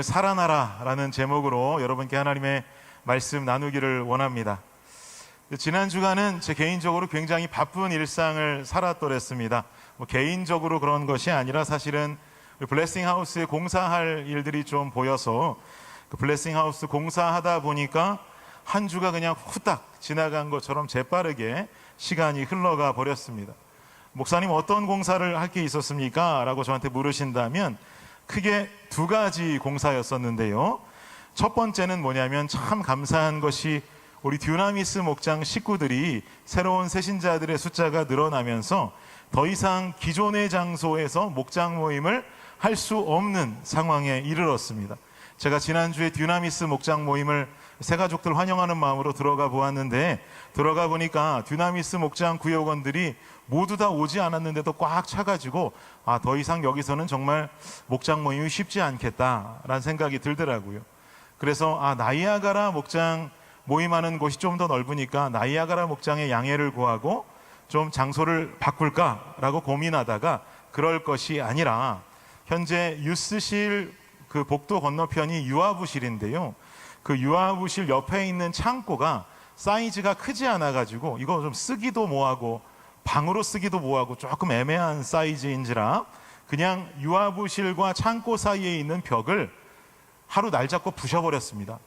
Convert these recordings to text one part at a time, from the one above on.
살아나라 라는 제목으로 여러분께 하나님의 말씀 나누기를 원합니다. 지난 주간은 제 개인적으로 굉장히 바쁜 일상을 살았더랬습니다. 개인적으로 그런 것이 아니라 사실은 블레싱 하우스에 공사할 일들이 좀 보여서 그 블레싱 하우스 공사하다 보니까 한 주가 그냥 후딱 지나간 것처럼 재빠르게 시간이 흘러가 버렸습니다. 목사님, 어떤 공사를 할 게 있었습니까? 라고 저한테 물으신다면 크게 두 가지 공사였었는데요. 첫 번째는 뭐냐면, 참 감사한 것이 우리 듀나미스 목장 식구들이 새로운 새신자들의 숫자가 늘어나면서 더 이상 기존의 장소에서 목장 모임을 할 수 없는 상황에 이르렀습니다. 제가 지난주에 듀나미스 목장 모임을 새가족들 환영하는 마음으로 들어가 보았는데, 들어가 보니까 듀나미스 목장 구역원들이 모두 다 오지 않았는데도 꽉 차가지고 더 이상 여기서는 정말 목장 모임이 쉽지 않겠다라는 생각이 들더라고요. 그래서 나이아가라 목장 모임하는 곳이 좀 더 넓으니까 나이아가라 목장의 양해를 구하고 좀 장소를 바꿀까라고 고민하다가, 그럴 것이 아니라 현재 유스실 그 복도 건너편이 유아부실인데요, 그 유아부실 옆에 있는 창고가 사이즈가 크지 않아 가지고 이거 좀 쓰기도 뭐하고 방으로 쓰기도 뭐하고 조금 애매한 사이즈인지라 그냥 유아부실과 창고 사이에 있는 벽을 하루 날 잡고 부셔버렸습니다.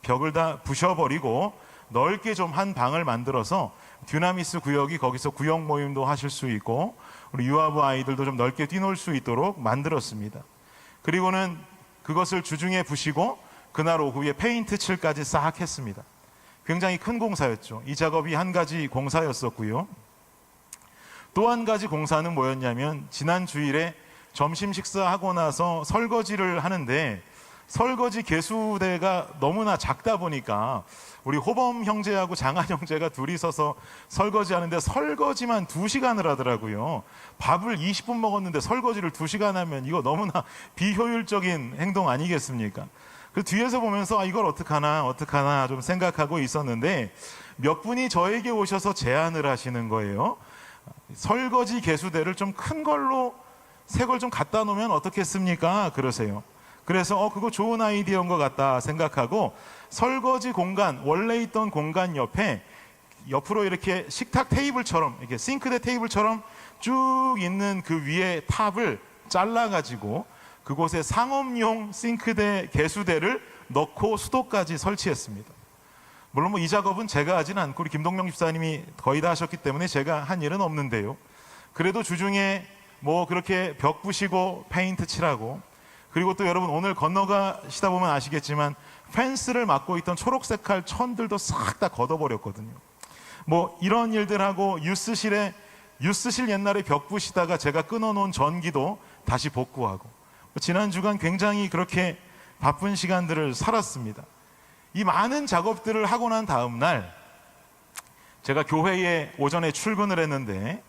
벽을 다 부셔버리고 넓게 좀 한 방을 만들어서 듀나미스 구역이 거기서 구역 모임도 하실 수 있고 우리 유아부 아이들도 좀 넓게 뛰놀 수 있도록 만들었습니다. 그리고는 그것을 주중에 부시고 그날 오후에 페인트 칠까지 싹 했습니다. 굉장히 큰 공사였죠. 이 작업이 한 가지 공사였었고요. 또 한 가지 공사는 뭐였냐면, 지난 주일에 점심 식사하고 나서 설거지를 하는데 설거지 개수대가 너무나 작다 보니까 우리 호범 형제하고 장한 형제가 둘이 서서 설거지 하는데 설거지만 2시간을 하더라고요. 밥을 20분 먹었는데 설거지를 2시간 하면 이거 너무나 비효율적인 행동 아니겠습니까? 그 뒤에서 보면서 이걸 어떡하나 좀 생각하고 있었는데, 몇 분이 저에게 오셔서 제안을 하시는 거예요. 설거지 개수대를 좀 큰 걸로 새 걸 좀 갖다 놓으면 어떻겠습니까? 그러세요. 그래서 그거 좋은 아이디어인 것 같다 생각하고, 설거지 공간, 원래 있던 공간 옆으로 이렇게 식탁 테이블처럼, 이렇게 싱크대 테이블처럼 쭉 있는 그 위에 탑을 잘라가지고 그곳에 상업용 싱크대 개수대를 넣고 수도까지 설치했습니다. 물론 이 작업은 제가 하진 않고 우리 김동명 집사님이 거의 다 하셨기 때문에 제가 한 일은 없는데요. 그래도 주중에 그렇게 벽 부시고 페인트 칠하고, 그리고 또 여러분 오늘 건너가시다 보면 아시겠지만 펜스를 막고 있던 초록색깔 천들도 싹 다 걷어버렸거든요. 이런 일들하고 유스실 옛날에 벽 부시다가 제가 끊어놓은 전기도 다시 복구하고, 지난 주간 굉장히 그렇게 바쁜 시간들을 살았습니다. 이 많은 작업들을 하고 난 다음 날 제가 교회에 오전에 출근을 했는데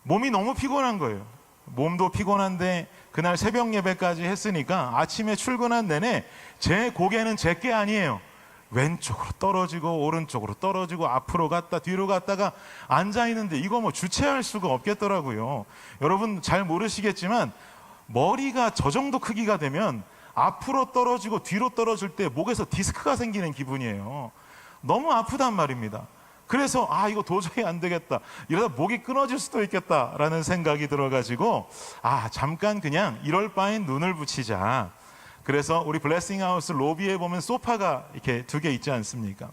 몸이 너무 피곤한 거예요. 몸도 피곤한데 그날 새벽 예배까지 했으니까 아침에 출근한 내내 제 고개는 제게 아니에요. 왼쪽으로 떨어지고 오른쪽으로 떨어지고 앞으로 갔다 뒤로 갔다가 앉아있는데 이거 주체할 수가 없겠더라고요. 여러분 잘 모르시겠지만 머리가 저 정도 크기가 되면 앞으로 떨어지고 뒤로 떨어질 때 목에서 디스크가 생기는 기분이에요. 너무 아프단 말입니다. 그래서 이거 도저히 안 되겠다, 이러다 목이 끊어질 수도 있겠다라는 생각이 들어가지고 잠깐 그냥 이럴 바엔 눈을 붙이자. 그래서 우리 블레싱 하우스 로비에 보면 소파가 이렇게 2개 있지 않습니까?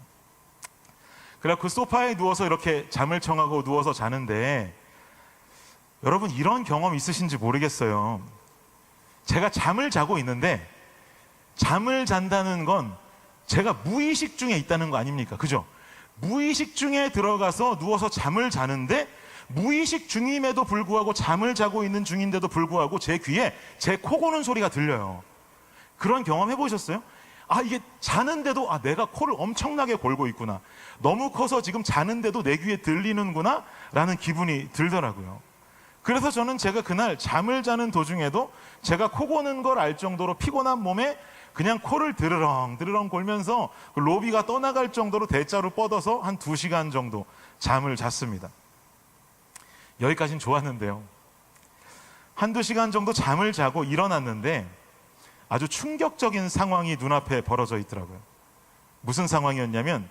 그래서 그 소파에 누워서 이렇게 잠을 청하고 누워서 자는데, 여러분 이런 경험 있으신지 모르겠어요. 제가 잠을 자고 있는데 잠을 잔다는 건 제가 무의식 중에 있다는 거 아닙니까? 그죠? 무의식 중에 들어가서 누워서 잠을 자는데, 무의식 중임에도 불구하고 잠을 자고 있는 중인데도 불구하고 제 귀에 제 코 고는 소리가 들려요. 그런 경험 해보셨어요? 이게 자는데도 내가 코를 엄청나게 골고 있구나, 너무 커서 지금 자는데도 내 귀에 들리는구나 라는 기분이 들더라고요. 그래서 저는 제가 그날 잠을 자는 도중에도 제가 코 고는 걸 알 정도로 피곤한 몸에 그냥 코를 드르렁 골면서 그 로비가 떠나갈 정도로 대자로 뻗어서 한 2시간 정도 잠을 잤습니다. 여기까지는 좋았는데요, 한두 시간 정도 잠을 자고 일어났는데 아주 충격적인 상황이 눈앞에 벌어져 있더라고요. 무슨 상황이었냐면,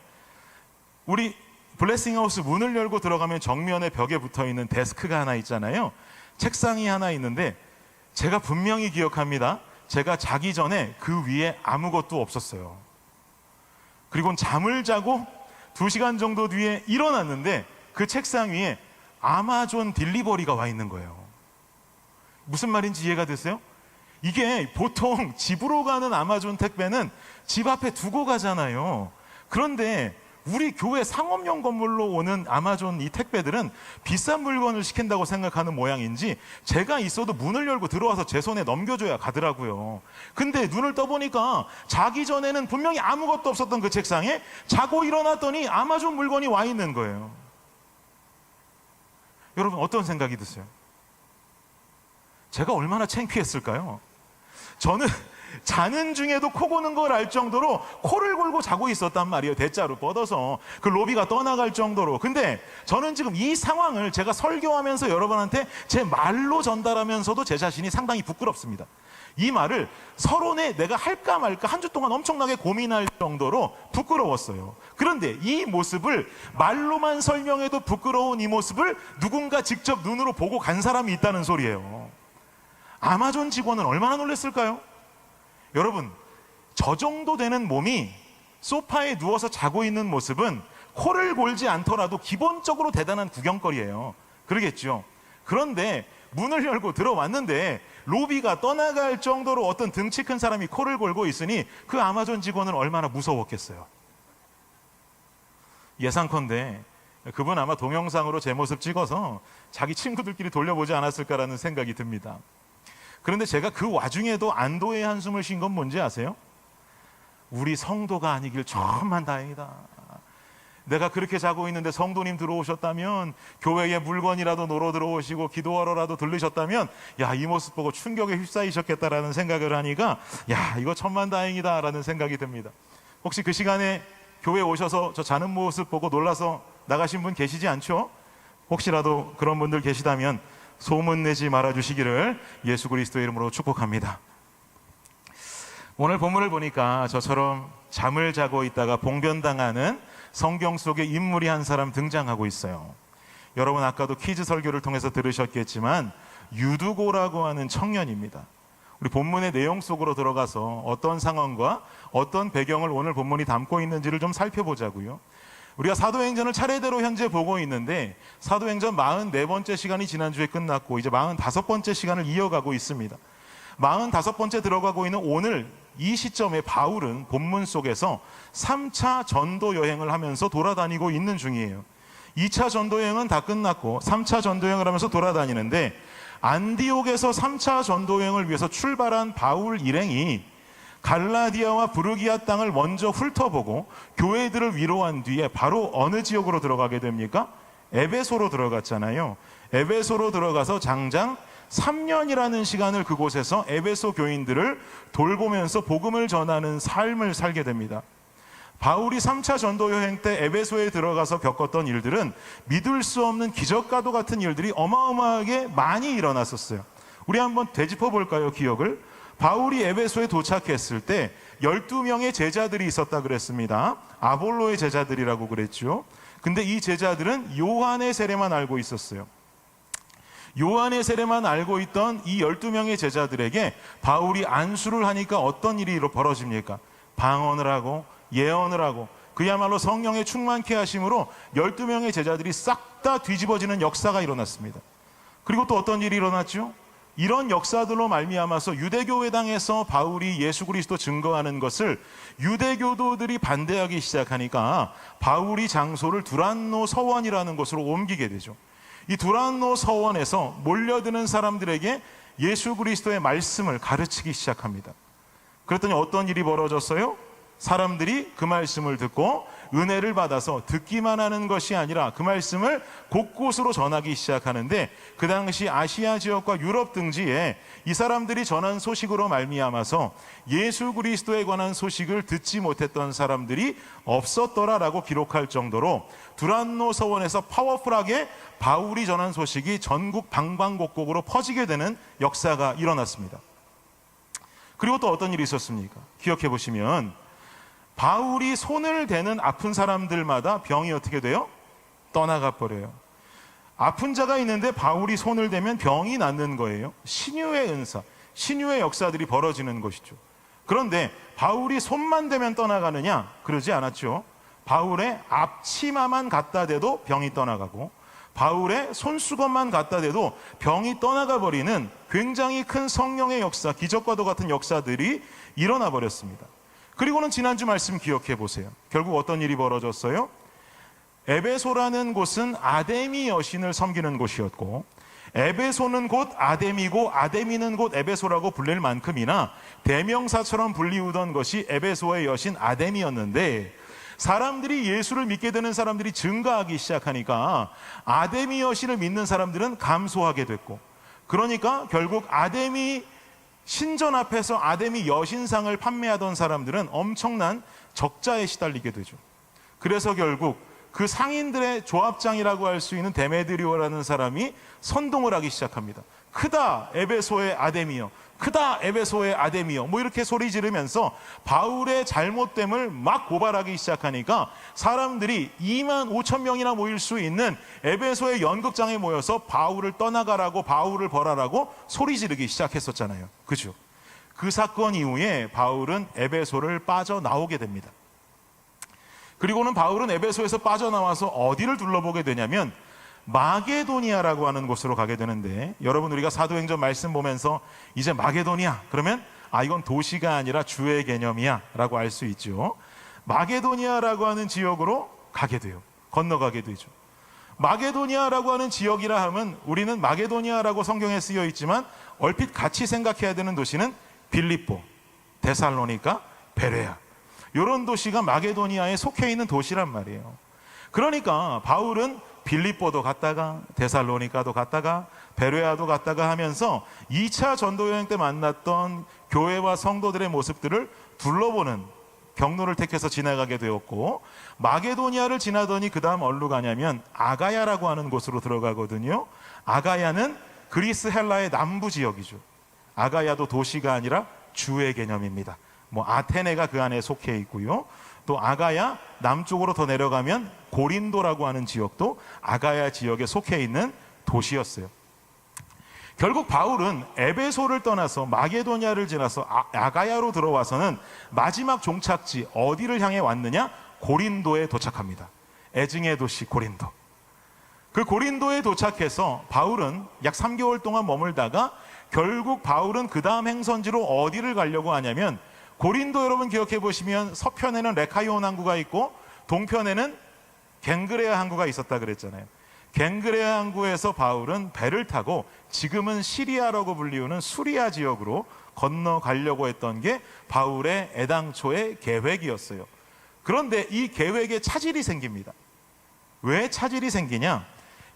우리 블레싱하우스 문을 열고 들어가면 정면에 벽에 붙어있는 데스크가 하나 있잖아요. 책상이 하나 있는데 제가 분명히 기억합니다. 제가 자기 전에 그 위에 아무것도 없었어요. 그리고 잠을 자고 2시간 정도 뒤에 일어났는데 그 책상 위에 아마존 딜리버리가 와 있는 거예요. 무슨 말인지 이해가 되세요? 이게 보통 집으로 가는 아마존 택배는 집 앞에 두고 가잖아요. 그런데 우리 교회 상업용 건물로 오는 아마존 이 택배들은 비싼 물건을 시킨다고 생각하는 모양인지 제가 있어도 문을 열고 들어와서 제 손에 넘겨줘야 가더라고요. 근데 눈을 떠보니까 자기 전에는 분명히 아무것도 없었던 그 책상에 자고 일어났더니 아마존 물건이 와 있는 거예요. 여러분, 어떤 생각이 드세요? 제가 얼마나 창피했을까요? 저는 자는 중에도 코 고는 걸 알 정도로 코를 골고 자고 있었단 말이에요. 대자로 뻗어서 그 로비가 떠나갈 정도로. 근데 저는 지금 이 상황을 제가 설교하면서 여러분한테 제 말로 전달하면서도 제 자신이 상당히 부끄럽습니다. 이 말을 서론에 내가 할까 말까 한 주 동안 엄청나게 고민할 정도로 부끄러웠어요. 그런데 이 모습을 말로만 설명해도 부끄러운 이 모습을 누군가 직접 눈으로 보고 간 사람이 있다는 소리예요. 아마존 직원은 얼마나 놀랐을까요? 여러분, 저 정도 되는 몸이 소파에 누워서 자고 있는 모습은 코를 골지 않더라도 기본적으로 대단한 구경거리예요. 그러겠죠. 그런데 문을 열고 들어왔는데 로비가 떠나갈 정도로 어떤 등치 큰 사람이 코를 골고 있으니 그 아마존 직원은 얼마나 무서웠겠어요. 예상컨대 그분 아마 동영상으로 제 모습 찍어서 자기 친구들끼리 돌려보지 않았을까라는 생각이 듭니다. 그런데 제가 그 와중에도 안도의 한숨을 쉰 건 뭔지 아세요? 우리 성도가 아니길 천만 다행이다. 내가 그렇게 자고 있는데 성도님 들어오셨다면, 교회에 물건이라도 놓으러 들어오시고 기도하러라도 들르셨다면, 야, 이 모습 보고 충격에 휩싸이셨겠다라는 생각을 하니까, 야, 이거 천만 다행이다라는 생각이 듭니다. 혹시 그 시간에 교회 오셔서 저 자는 모습 보고 놀라서 나가신 분 계시지 않죠? 혹시라도 그런 분들 계시다면 소문내지 말아주시기를 예수 그리스도의 이름으로 축복합니다. 오늘 본문을 보니까 저처럼 잠을 자고 있다가 봉변당하는 성경 속에 인물이 한 사람 등장하고 있어요. 여러분, 아까도 퀴즈 설교를 통해서 들으셨겠지만 유두고라고 하는 청년입니다. 우리 본문의 내용 속으로 들어가서 어떤 상황과 어떤 배경을 오늘 본문이 담고 있는지를 좀 살펴보자고요. 우리가 사도행전을 차례대로 현재 보고 있는데 사도행전 44번째 시간이 지난주에 끝났고 이제 45번째 시간을 이어가고 있습니다. 45번째 들어가고 있는 오늘 이 시점에 바울은 본문 속에서 3차 전도 여행을 하면서 돌아다니고 있는 중이에요. 2차 전도 여행은 다 끝났고 3차 전도 여행을 하면서 돌아다니는데, 안디옥에서 3차 전도 여행을 위해서 출발한 바울 일행이 갈라디아와 부르기아 땅을 먼저 훑어보고 교회들을 위로한 뒤에 바로 어느 지역으로 들어가게 됩니까? 에베소로 들어갔잖아요. 에베소로 들어가서 장장 3년이라는 시간을 그곳에서 에베소 교인들을 돌보면서 복음을 전하는 삶을 살게 됩니다. 바울이 3차 전도 여행 때 에베소에 들어가서 겪었던 일들은 믿을 수 없는 기적과도 같은 일들이 어마어마하게 많이 일어났었어요. 우리 한번 되짚어 볼까요, 기억을? 바울이 에베소에 도착했을 때 12명의 제자들이 있었다 그랬습니다. 아볼로의 제자들이라고 그랬죠. 근데 이 제자들은 요한의 세례만 알고 있었어요. 요한의 세례만 알고 있던 이 12명의 제자들에게 바울이 안수를 하니까 어떤 일이 벌어집니까? 방언을 하고 예언을 하고 그야말로 성령의 충만케 하심으로 12명의 제자들이 싹 다 뒤집어지는 역사가 일어났습니다. 그리고 또 어떤 일이 일어났죠? 이런 역사들로 말미암아서 유대교회당에서 바울이 예수 그리스도 증거하는 것을 유대교도들이 반대하기 시작하니까 바울이 장소를 두란노 서원이라는 곳으로 옮기게 되죠. 이 두란노 서원에서 몰려드는 사람들에게 예수 그리스도의 말씀을 가르치기 시작합니다. 그랬더니 어떤 일이 벌어졌어요? 사람들이 그 말씀을 듣고 은혜를 받아서 듣기만 하는 것이 아니라 그 말씀을 곳곳으로 전하기 시작하는데, 그 당시 아시아 지역과 유럽 등지에 이 사람들이 전한 소식으로 말미암아서 예수 그리스도에 관한 소식을 듣지 못했던 사람들이 없었더라라고 기록할 정도로 두란노 서원에서 파워풀하게 바울이 전한 소식이 전국 방방곡곡으로 퍼지게 되는 역사가 일어났습니다. 그리고 또 어떤 일이 있었습니까? 기억해 보시면 바울이 손을 대는 아픈 사람들마다 병이 어떻게 돼요? 떠나가 버려요. 아픈 자가 있는데 바울이 손을 대면 병이 낫는 거예요. 신유의 은사, 신유의 역사들이 벌어지는 것이죠. 그런데 바울이 손만 대면 떠나가느냐? 그러지 않았죠. 바울의 앞치마만 갖다 대도 병이 떠나가고, 바울의 손수건만 갖다 대도 병이 떠나가 버리는 굉장히 큰 성령의 역사, 기적과도 같은 역사들이 일어나 버렸습니다. 그리고는 지난주 말씀 기억해 보세요. 결국 어떤 일이 벌어졌어요? 에베소라는 곳은 아데미 여신을 섬기는 곳이었고, 에베소는 곧 아데미고 아데미는 곧 에베소라고 불릴 만큼이나 대명사처럼 불리우던 것이 에베소의 여신 아데미였는데, 사람들이 예수를 믿게 되는 사람들이 증가하기 시작하니까 아데미 여신을 믿는 사람들은 감소하게 됐고, 그러니까 결국 아데미 신전 앞에서 아데미 여신상을 판매하던 사람들은 엄청난 적자에 시달리게 되죠. 그래서 결국 그 상인들의 조합장이라고 할 수 있는 데메드리오라는 사람이 선동을 하기 시작합니다. 크다 에베소의 아데미여, 크다 에베소의 아데미여, 뭐 이렇게 소리 지르면서 바울의 잘못됨을 막 고발하기 시작하니까 사람들이 2만 5천 명이나 모일 수 있는 에베소의 연극장에 모여서 바울을 떠나가라고, 바울을 벌하라고 소리 지르기 시작했었잖아요. 그죠? 그 사건 이후에 바울은 에베소를 빠져나오게 됩니다. 그리고는 바울은 에베소에서 빠져나와서 어디를 둘러보게 되냐면 마게도니아라고 하는 곳으로 가게 되는데, 여러분 우리가 사도행전 말씀 보면서 이제 마게도니아 그러면 이건 도시가 아니라 주의 개념이야 라고 알 수 있죠. 마게도니아라고 하는 지역으로 가게 돼요. 건너가게 되죠. 마게도니아라고 하는 지역이라 하면 우리는 마게도니아라고 성경에 쓰여 있지만 얼핏 같이 생각해야 되는 도시는 빌립보, 데살로니가, 베레아, 이런 도시가 마게도니아에 속해 있는 도시란 말이에요. 그러니까 바울은 빌립보도 갔다가 데살로니가도 갔다가 베레아도 갔다가 하면서 2차 전도 여행 때 만났던 교회와 성도들의 모습들을 둘러보는 경로를 택해서 지나가게 되었고, 마게도니아를 지나더니 그 다음 어디로 가냐면 아가야라고 하는 곳으로 들어가거든요. 아가야는 그리스 헬라의 남부 지역이죠. 아가야도 도시가 아니라 주의 개념입니다. 뭐 아테네가 그 안에 속해 있고요. 또 아가야 남쪽으로 더 내려가면 고린도라고 하는 지역도 아가야 지역에 속해 있는 도시였어요. 결국 바울은 에베소를 떠나서 마게도니아를 지나서 아가야로 들어와서는 마지막 종착지 어디를 향해 왔느냐? 고린도에 도착합니다. 애증의 도시 고린도. 그 고린도에 도착해서 바울은 약 3개월 동안 머물다가 결국 바울은 그 다음 행선지로 어디를 가려고 하냐면, 고린도 여러분 기억해 보시면 서편에는 레카이온 항구가 있고 동편에는 갱그레아 항구가 있었다 그랬잖아요. 갱그레아 항구에서 바울은 배를 타고 지금은 시리아라고 불리우는 수리아 지역으로 건너가려고 했던 게 바울의 애당초의 계획이었어요. 그런데 이 계획에 차질이 생깁니다. 왜 차질이 생기냐?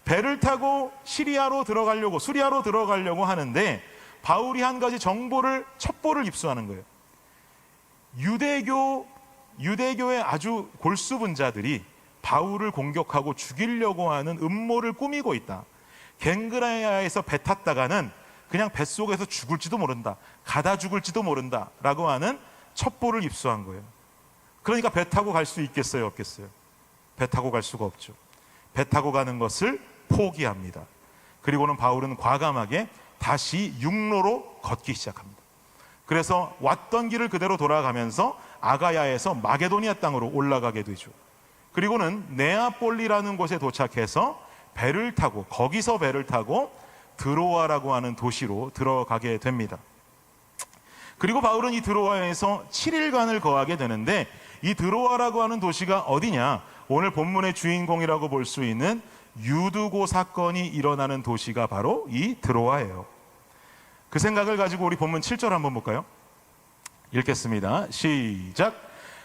배를 타고 시리아로 들어가려고, 수리아로 들어가려고 하는데 바울이 한 가지 첩보를 입수하는 거예요. 유대교의 아주 골수분자들이 바울을 공격하고 죽이려고 하는 음모를 꾸미고 있다. 갱그레아에서 배 탔다가는 그냥 뱃속에서 죽을지도 모른다, 가다 죽을지도 모른다 라고 하는 첩보를 입수한 거예요. 그러니까 배 타고 갈 수 있겠어요, 없겠어요? 배 타고 갈 수가 없죠. 배 타고 가는 것을 포기합니다. 그리고는 바울은 과감하게 다시 육로로 걷기 시작합니다. 그래서 왔던 길을 그대로 돌아가면서 아가야에서 마게도니아 땅으로 올라가게 되죠. 그리고는 네아폴리라는 곳에 도착해서 거기서 배를 타고 드로아라고 하는 도시로 들어가게 됩니다. 그리고 바울은 이 드로아에서 7일간을 거하게 되는데, 이 드로아라고 하는 도시가 어디냐? 오늘 본문의 주인공이라고 볼 수 있는 유두고 사건이 일어나는 도시가 바로 이 드로아예요. 그 생각을 가지고 우리 본문 7절 한번 볼까요? 읽겠습니다. 시작.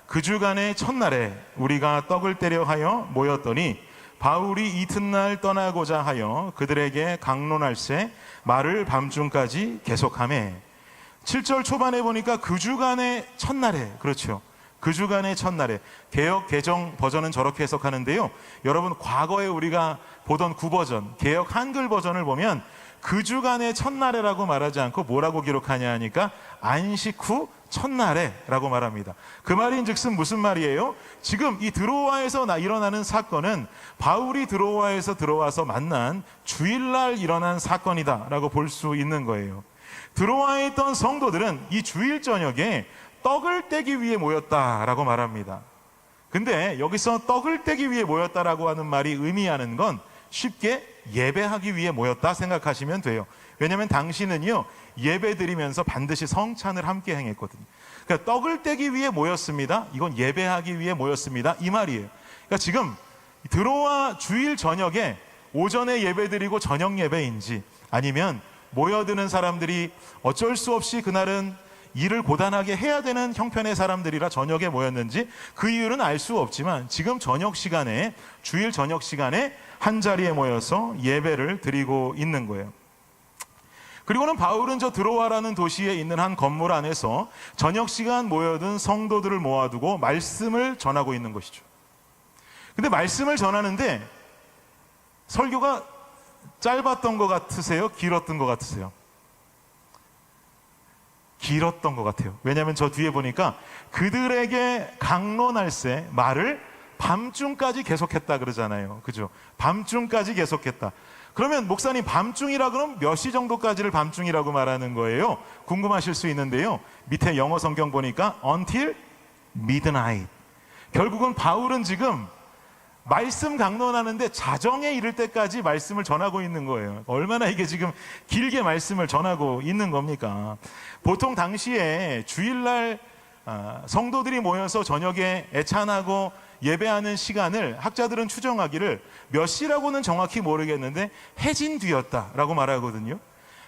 그 주간의 첫날에 우리가 떡을 떼려 하여 모였더니 바울이 이튿날 떠나고자 하여 그들에게 강론할세 말을 밤중까지 계속하매. 7절 초반에 보니까 그 주간의 첫날에, 그렇죠, 그 주간의 첫날에. 개역 개정 버전은 저렇게 해석하는데요, 여러분 과거에 우리가 보던 구버전 개역 한글 버전을 보면 그 주간의 첫날에라고 말하지 않고 뭐라고 기록하냐 하니까 안식 후 첫날에라고 말합니다. 그 말인즉슨 무슨 말이에요? 지금 이 드로아에서 일어나는 사건은 바울이 드로아에서 들어와서 만난 주일날 일어난 사건이다라고 볼 수 있는 거예요. 드로아에 있던 성도들은 이 주일 저녁에 떡을 떼기 위해 모였다라고 말합니다. 근데 여기서 떡을 떼기 위해 모였다라고 하는 말이 의미하는 건 쉽게 예배하기 위해 모였다 생각하시면 돼요. 왜냐하면 당시는요, 예배 드리면서 반드시 성찬을 함께 행했거든요. 그러니까 떡을 떼기 위해 모였습니다. 이건 예배하기 위해 모였습니다. 이 말이에요. 그러니까 지금 드로아 주일 저녁에 오전에 예배 드리고 저녁 예배인지, 아니면 모여드는 사람들이 어쩔 수 없이 그날은 일을 고단하게 해야 되는 형편의 사람들이라 저녁에 모였는지 그 이유는 알 수 없지만, 지금 저녁 시간에, 주일 저녁 시간에 한 자리에 모여서 예배를 드리고 있는 거예요. 그리고는 바울은 저 드로아라는 도시에 있는 한 건물 안에서 저녁 시간 모여든 성도들을 모아두고 말씀을 전하고 있는 것이죠. 근데 말씀을 전하는데 설교가 짧았던 것 같으세요? 길었던 것 같으세요? 길었던 것 같아요. 왜냐하면 저 뒤에 보니까 그들에게 강론할세 말을 밤중까지 계속했다 그러잖아요. 그죠? 밤중까지 계속했다. 그러면 목사님, 밤중이라 그러면 몇 시 정도까지를 밤중이라고 말하는 거예요? 궁금하실 수 있는데요, 밑에 영어 성경 보니까 until midnight. 결국은 바울은 지금 말씀 강론하는데 자정에 이를 때까지 말씀을 전하고 있는 거예요. 얼마나 이게 지금 길게 말씀을 전하고 있는 겁니까? 보통 당시에 주일날 성도들이 모여서 저녁에 애찬하고 예배하는 시간을 학자들은 추정하기를 몇 시라고는 정확히 모르겠는데 해진 뒤였다라고 말하거든요.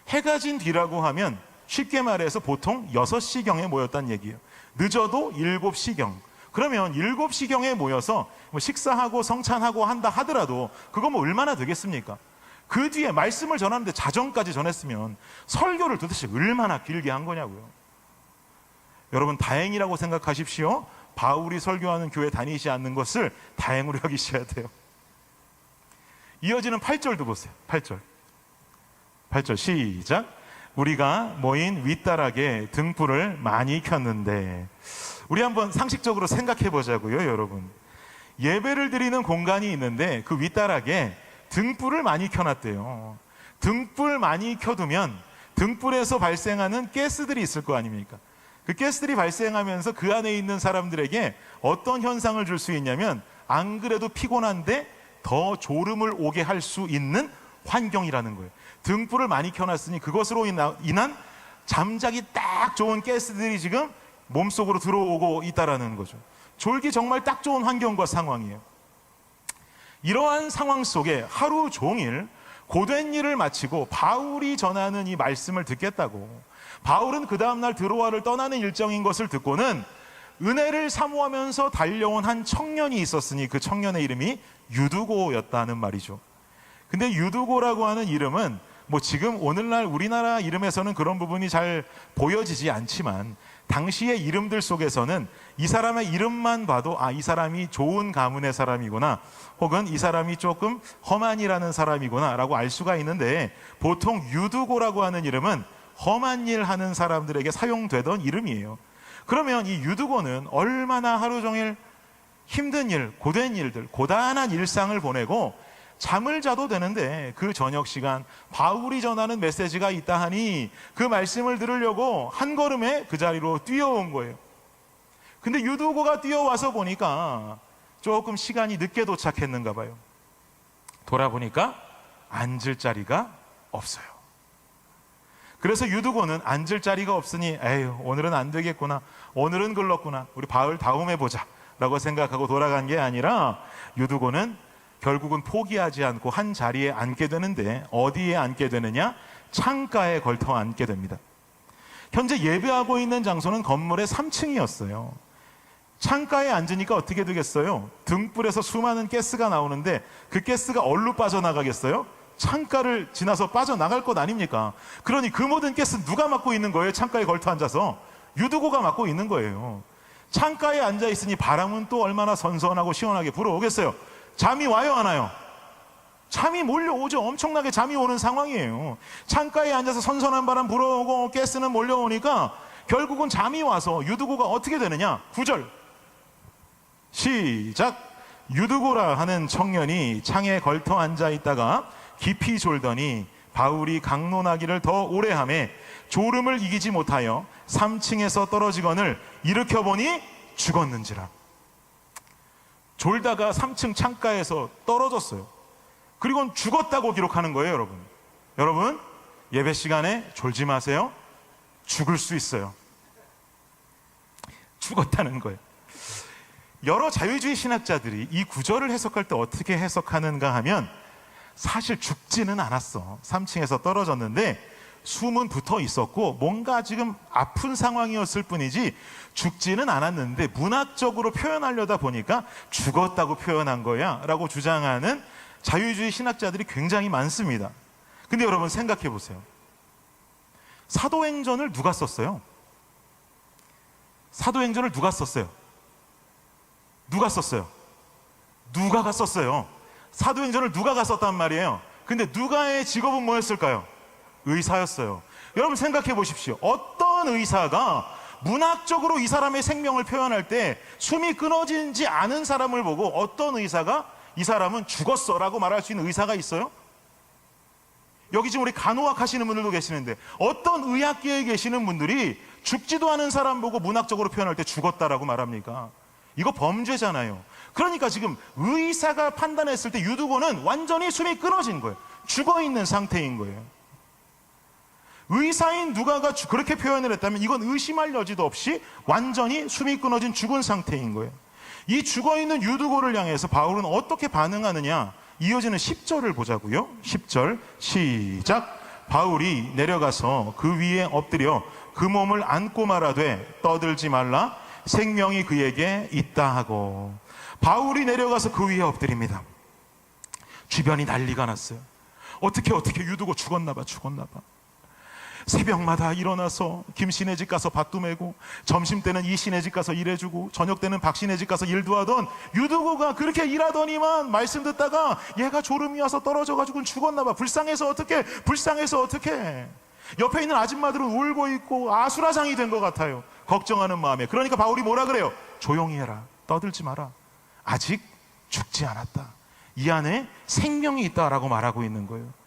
해가 진 뒤라고 하면 쉽게 말해서 보통 6시경에 모였다는 얘기예요. 늦어도 7시경. 그러면 7시경에 모여서 식사하고 성찬하고 한다 하더라도 그거 뭐 얼마나 되겠습니까? 그 뒤에 말씀을 전하는데 자정까지 전했으면 설교를 도대체 얼마나 길게 한 거냐고요. 여러분, 다행이라고 생각하십시오. 바울이 설교하는 교회 다니지 않는 것을 다행으로 여기셔야 돼요. 이어지는 8절도 보세요. 8절 시작. 우리가 모인 윗다락에 등불을 많이 켰는데, 우리 한번 상식적으로 생각해 보자고요, 여러분. 예배를 드리는 공간이 있는데 그 윗다락에 등불을 많이 켜놨대요. 등불 많이 켜두면 등불에서 발생하는 가스들이 있을 거 아닙니까? 그 가스들이 발생하면서 그 안에 있는 사람들에게 어떤 현상을 줄 수 있냐면, 안 그래도 피곤한데 더 졸음을 오게 할 수 있는 환경이라는 거예요. 등불을 많이 켜놨으니 그것으로 인한 잠자기 딱 좋은 가스들이 지금 몸속으로 들어오고 있다라는 거죠. 졸기 정말 딱 좋은 환경과 상황이에요. 이러한 상황 속에 하루 종일 고된 일을 마치고 바울이 전하는 이 말씀을 듣겠다고, 바울은 그 다음날 드로아를 떠나는 일정인 것을 듣고는 은혜를 사모하면서 달려온 한 청년이 있었으니 그 청년의 이름이 유두고였다는 말이죠. 근데 유두고라고 하는 이름은 뭐 지금 오늘날 우리나라 이름에서는 그런 부분이 잘 보여지지 않지만, 당시의 이름들 속에서는 이 사람의 이름만 봐도 이 사람이 좋은 가문의 사람이구나, 혹은 이 사람이 조금 험한이라는 사람이구나 라고 알 수가 있는데, 보통 유두고라고 하는 이름은 험한 일 하는 사람들에게 사용되던 이름이에요. 그러면 이 유두고는 얼마나 하루 종일 힘든 일, 고된 일들, 고단한 일상을 보내고 잠을 자도 되는데 그 저녁 시간 바울이 전하는 메시지가 있다 하니 그 말씀을 들으려고 한 걸음에 그 자리로 뛰어온 거예요. 근데 유두고가 뛰어와서 보니까 조금 시간이 늦게 도착했는가 봐요. 돌아보니까 앉을 자리가 없어요. 그래서 유두고는 앉을 자리가 없으니 에휴, 오늘은 안 되겠구나, 오늘은 글렀구나, 우리 바울 다음에 보자 라고 생각하고 돌아간 게 아니라, 유두고는 결국은 포기하지 않고 한 자리에 앉게 되는데, 어디에 앉게 되느냐? 창가에 걸터 앉게 됩니다. 현재 예배하고 있는 장소는 건물의 3층이었어요. 창가에 앉으니까 어떻게 되겠어요? 등불에서 수많은 가스가 나오는데 그 가스가 어디로 빠져나가겠어요? 창가를 지나서 빠져나갈 것 아닙니까? 그러니 그 모든 가스 누가 맡고 있는 거예요? 창가에 걸터 앉아서 유두고가 맡고 있는 거예요. 창가에 앉아 있으니 바람은 또 얼마나 선선하고 시원하게 불어오겠어요. 잠이 와요, 안 와요? 잠이 몰려오죠. 엄청나게 잠이 오는 상황이에요. 창가에 앉아서 선선한 바람 불어오고 가스는 몰려오니까 결국은 잠이 와서 유두고가 어떻게 되느냐. 9절 시작. 유두고라 하는 청년이 창에 걸터 앉아있다가 깊이 졸더니 바울이 강론하기를 더 오래 하매 졸음을 이기지 못하여 3층에서 떨어지거늘 일으켜보니 죽었는지라. 졸다가 3층 창가에서 떨어졌어요. 그리고는 죽었다고 기록하는 거예요. 여러분 예배 시간에 졸지 마세요. 죽을 수 있어요. 죽었다는 거예요. 여러 자유주의 신학자들이 이 구절을 해석할 때 어떻게 해석하는가 하면, 사실 죽지는 않았어. 3층에서 떨어졌는데 숨은 붙어 있었고 뭔가 지금 아픈 상황이었을 뿐이지 죽지는 않았는데 문학적으로 표현하려다 보니까 죽었다고 표현한 거야 라고 주장하는 자유주의 신학자들이 굉장히 많습니다. 근데 여러분 생각해 보세요. 사도행전을 누가 썼어요? 사도행전을 누가 썼어요? 누가가 썼어요. 사도행전을 누가가 썼단 말이에요. 근데 누가의 직업은 뭐였을까요? 의사였어요. 여러분 생각해 보십시오. 어떤 의사가 문학적으로 이 사람의 생명을 표현할 때 숨이 끊어지지 않은 사람을 보고 어떤 의사가 이 사람은 죽었어 라고 말할 수 있는 의사가 있어요? 여기 지금 우리 간호학 하시는 분들도 계시는데 어떤 의학계에 계시는 분들이 죽지도 않은 사람 보고 문학적으로 표현할 때 죽었다라고 말합니까? 이거 범죄잖아요. 그러니까 지금 의사가 판단했을 때 유두고는 완전히 숨이 끊어진 거예요. 죽어있는 상태인 거예요. 의사인 누가가 그렇게 표현을 했다면 이건 의심할 여지도 없이 완전히 숨이 끊어진 죽은 상태인 거예요. 이 죽어있는 유두고를 향해서 바울은 어떻게 반응하느냐, 이어지는 10절을 보자고요. 10절 시작. 바울이 내려가서 그 위에 엎드려 그 몸을 안고 말하되 떠들지 말라, 생명이 그에게 있다 하고. 바울이 내려가서 그 위에 엎드립니다. 주변이 난리가 났어요. 어떻게 유두고 죽었나 봐. 새벽마다 일어나서 김씨네 집 가서 밭도 메고, 점심때는 이씨네 집 가서 일해주고, 저녁때는 박씨네 집 가서 일도 하던 유두고가 그렇게 일하더니만 말씀 듣다가 얘가 졸음이 와서 떨어져가지고 죽었나 봐. 불쌍해서 어떡해. 옆에 있는 아줌마들은 울고 있고 아수라장이 된 것 같아요. 걱정하는 마음에. 그러니까 바울이 뭐라 그래요? 조용히 해라. 떠들지 마라. 아직 죽지 않았다. 이 안에 생명이 있다라고 말하고 있는 거예요.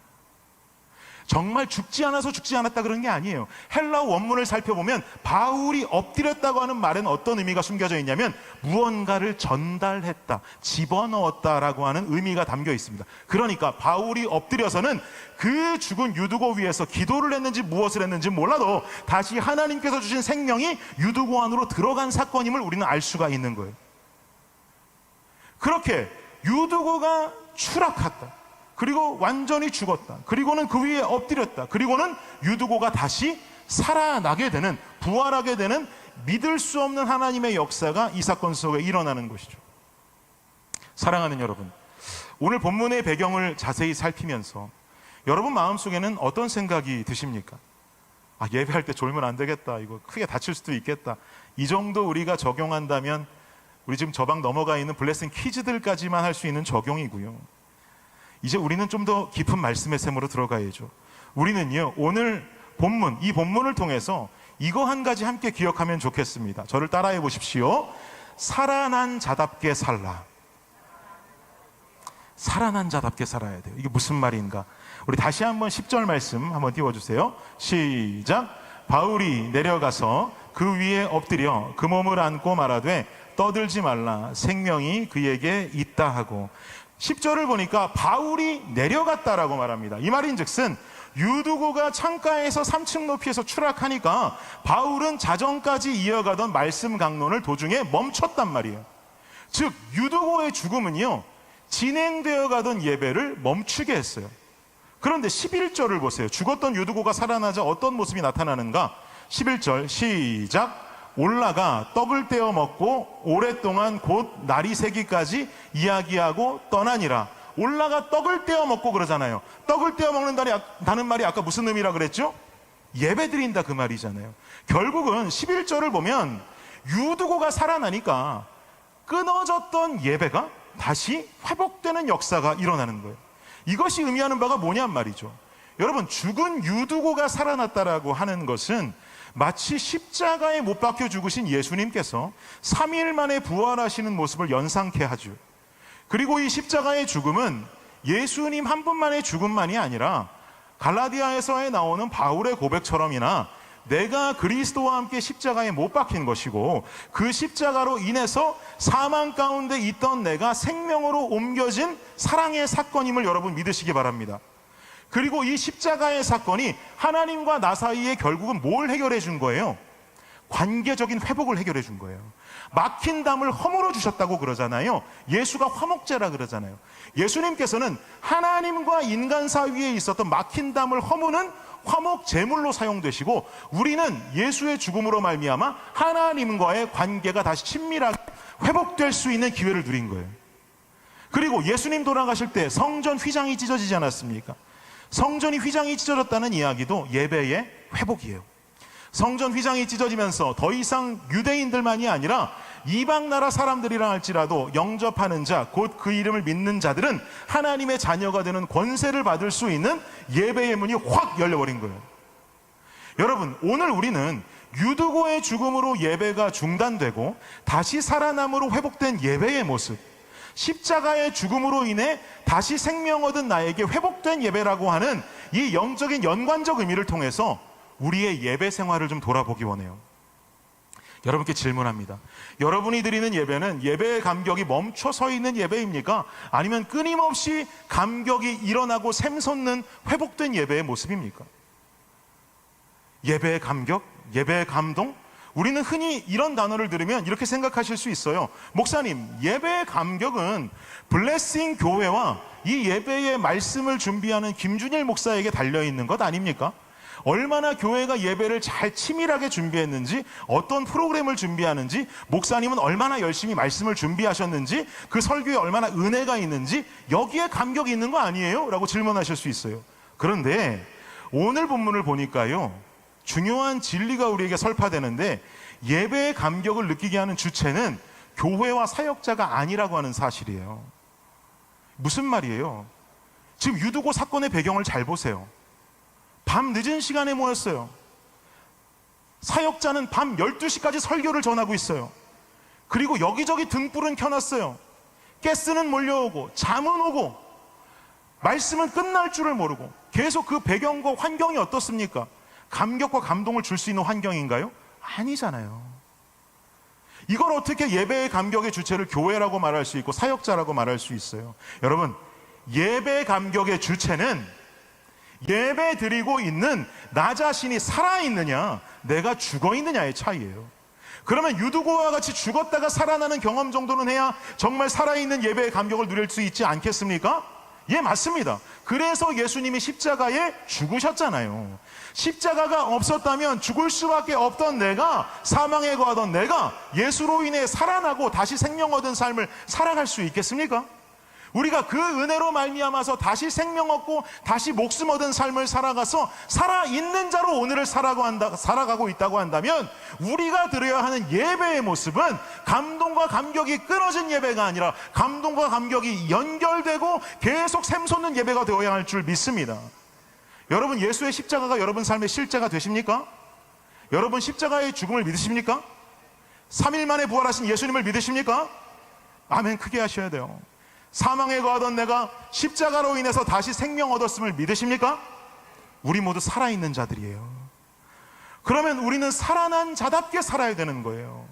정말 죽지 않아서 죽지 않았다 그런 게 아니에요. 헬라어 원문을 살펴보면 바울이 엎드렸다고 하는 말에는 어떤 의미가 숨겨져 있냐면 무언가를 전달했다, 집어넣었다라고 하는 의미가 담겨 있습니다. 그러니까 바울이 엎드려서는 그 죽은 유두고 위에서 기도를 했는지 무엇을 했는지 몰라도 다시 하나님께서 주신 생명이 유두고 안으로 들어간 사건임을 우리는 알 수가 있는 거예요. 그렇게 유두고가 추락했다, 그리고 완전히 죽었다, 그리고는 그 위에 엎드렸다, 그리고는 유두고가 다시 살아나게 되는, 부활하게 되는 믿을 수 없는 하나님의 역사가 이 사건 속에 일어나는 것이죠. 사랑하는 여러분, 오늘 본문의 배경을 자세히 살피면서 여러분 마음속에는 어떤 생각이 드십니까? 예배할 때 졸면 안 되겠다, 이거 크게 다칠 수도 있겠다, 이 정도 우리가 적용한다면 우리 지금 저방 넘어가 있는 블레싱 키즈들까지만 할 수 있는 적용이고요. 이제 우리는 좀 더 깊은 말씀의 샘으로 들어가야죠. 우리는요, 오늘 본문, 이 본문을 통해서 이거 한 가지 함께 기억하면 좋겠습니다. 저를 따라해 보십시오. 살아난 자답게 살라. 살아난 자답게 살아야 돼요. 이게 무슨 말인가? 우리 다시 한번 10절 말씀 한번 띄워주세요. 시작. 바울이 내려가서 그 위에 엎드려 그 몸을 안고 말하되 떠들지 말라, 생명이 그에게 있다 하고. 10절을 보니까 바울이 내려갔다라고 말합니다. 이 말인즉슨 유두고가 창가에서 3층 높이에서 추락하니까 바울은 자정까지 이어가던 말씀 강론을 도중에 멈췄단 말이에요. 즉 유두고의 죽음은요, 진행되어 가던 예배를 멈추게 했어요. 그런데 11절을 보세요. 죽었던 유두고가 살아나자 어떤 모습이 나타나는가? 11절 시작. 올라가 떡을 떼어 먹고 오랫동안 곧 날이 새기까지 이야기하고 떠나니라. 올라가 떡을 떼어 먹고 그러잖아요. 떡을 떼어 먹는다는 말이 아까 무슨 의미라 그랬죠? 예배 드린다 그 말이잖아요. 결국은 11절을 보면 유두고가 살아나니까 끊어졌던 예배가 다시 회복되는 역사가 일어나는 거예요. 이것이 의미하는 바가 뭐냔 말이죠. 여러분, 죽은 유두고가 살아났다라고 하는 것은 마치 십자가에 못 박혀 죽으신 예수님께서 3일 만에 부활하시는 모습을 연상케 하죠. 그리고 이 십자가의 죽음은 예수님 한 분만의 죽음만이 아니라 갈라디아에서에 나오는 바울의 고백처럼이나 내가 그리스도와 함께 십자가에 못 박힌 것이고 그 십자가로 인해서 사망 가운데 있던 내가 생명으로 옮겨진 사랑의 사건임을 여러분 믿으시기 바랍니다. 그리고 이 십자가의 사건이 하나님과 나 사이에 결국은 뭘 해결해 준 거예요? 관계적인 회복을 해결해 준 거예요. 막힌 담을 허물어 주셨다고 그러잖아요. 예수가 화목제라 그러잖아요. 예수님께서는 하나님과 인간 사이에 있었던 막힌 담을 허무는 화목 제물로 사용되시고, 우리는 예수의 죽음으로 말미암아 하나님과의 관계가 다시 친밀하게 회복될 수 있는 기회를 누린 거예요. 그리고 예수님 돌아가실 때 성전 휘장이 찢어지지 않았습니까? 성전이 휘장이 찢어졌다는 이야기도 예배의 회복이에요. 성전 휘장이 찢어지면서 더 이상 유대인들만이 아니라 이방 나라 사람들이라 할지라도 영접하는 자, 곧 그 이름을 믿는 자들은 하나님의 자녀가 되는 권세를 받을 수 있는 예배의 문이 확 열려버린 거예요. 여러분, 오늘 우리는 유두고의 죽음으로 예배가 중단되고 다시 살아남으로 회복된 예배의 모습, 십자가의 죽음으로 인해 다시 생명 얻은 나에게 회복된 예배라고 하는 이 영적인 연관적 의미를 통해서 우리의 예배 생활을 좀 돌아보기 원해요. 여러분께 질문합니다. 여러분이 드리는 예배는 예배의 감격이 멈춰 서 있는 예배입니까? 아니면 끊임없이 감격이 일어나고 샘솟는 회복된 예배의 모습입니까? 예배의 감격? 예배의 감동? 우리는 흔히 이런 단어를 들으면 이렇게 생각하실 수 있어요. 목사님, 예배의 감격은 블레싱 교회와 이 예배의 말씀을 준비하는 김준일 목사에게 달려있는 것 아닙니까? 얼마나 교회가 예배를 잘 치밀하게 준비했는지, 어떤 프로그램을 준비하는지, 목사님은 얼마나 열심히 말씀을 준비하셨는지, 그 설교에 얼마나 은혜가 있는지, 여기에 감격이 있는 거 아니에요? 라고 질문하실 수 있어요. 그런데 오늘 본문을 보니까요, 중요한 진리가 우리에게 설파되는데, 예배의 감격을 느끼게 하는 주체는 교회와 사역자가 아니라고 하는 사실이에요. 무슨 말이에요? 지금 유두고 사건의 배경을 잘 보세요. 밤 늦은 시간에 모였어요. 사역자는 밤 12시까지 설교를 전하고 있어요. 그리고 여기저기 등불은 켜놨어요. 가스는 몰려오고 잠은 오고 말씀은 끝날 줄을 모르고, 계속 그 배경과 환경이 어떻습니까? 감격과 감동을 줄 수 있는 환경인가요? 아니잖아요. 이걸 어떻게 예배의 감격의 주체를 교회라고 말할 수 있고 사역자라고 말할 수 있어요? 여러분, 예배 감격의 주체는 예배 드리고 있는 나 자신이 살아있느냐, 내가 죽어있느냐의 차이예요. 그러면 유두고와 같이 죽었다가 살아나는 경험 정도는 해야 정말 살아있는 예배의 감격을 누릴 수 있지 않겠습니까? 예, 맞습니다. 그래서 예수님이 십자가에 죽으셨잖아요. 십자가가 없었다면 죽을 수밖에 없던 내가, 사망에 거하던 내가 예수로 인해 살아나고 다시 생명 얻은 삶을 살아갈 수 있겠습니까? 우리가 그 은혜로 말미암아서 다시 생명 얻고 다시 목숨 얻은 삶을 살아가서 살아있는 자로 오늘을 살아가고 있다고 한다면, 우리가 드려야 하는 예배의 모습은 감동과 감격이 끊어진 예배가 아니라 감동과 감격이 연결되고 계속 샘솟는 예배가 되어야 할 줄 믿습니다. 여러분, 예수의 십자가가 여러분 삶의 실제가 되십니까? 여러분, 십자가의 죽음을 믿으십니까? 3일 만에 부활하신 예수님을 믿으십니까? 아멘, 크게 하셔야 돼요. 사망에 거하던 내가 십자가로 인해서 다시 생명 얻었음을 믿으십니까? 우리 모두 살아있는 자들이에요. 그러면 우리는 살아난 자답게 살아야 되는 거예요.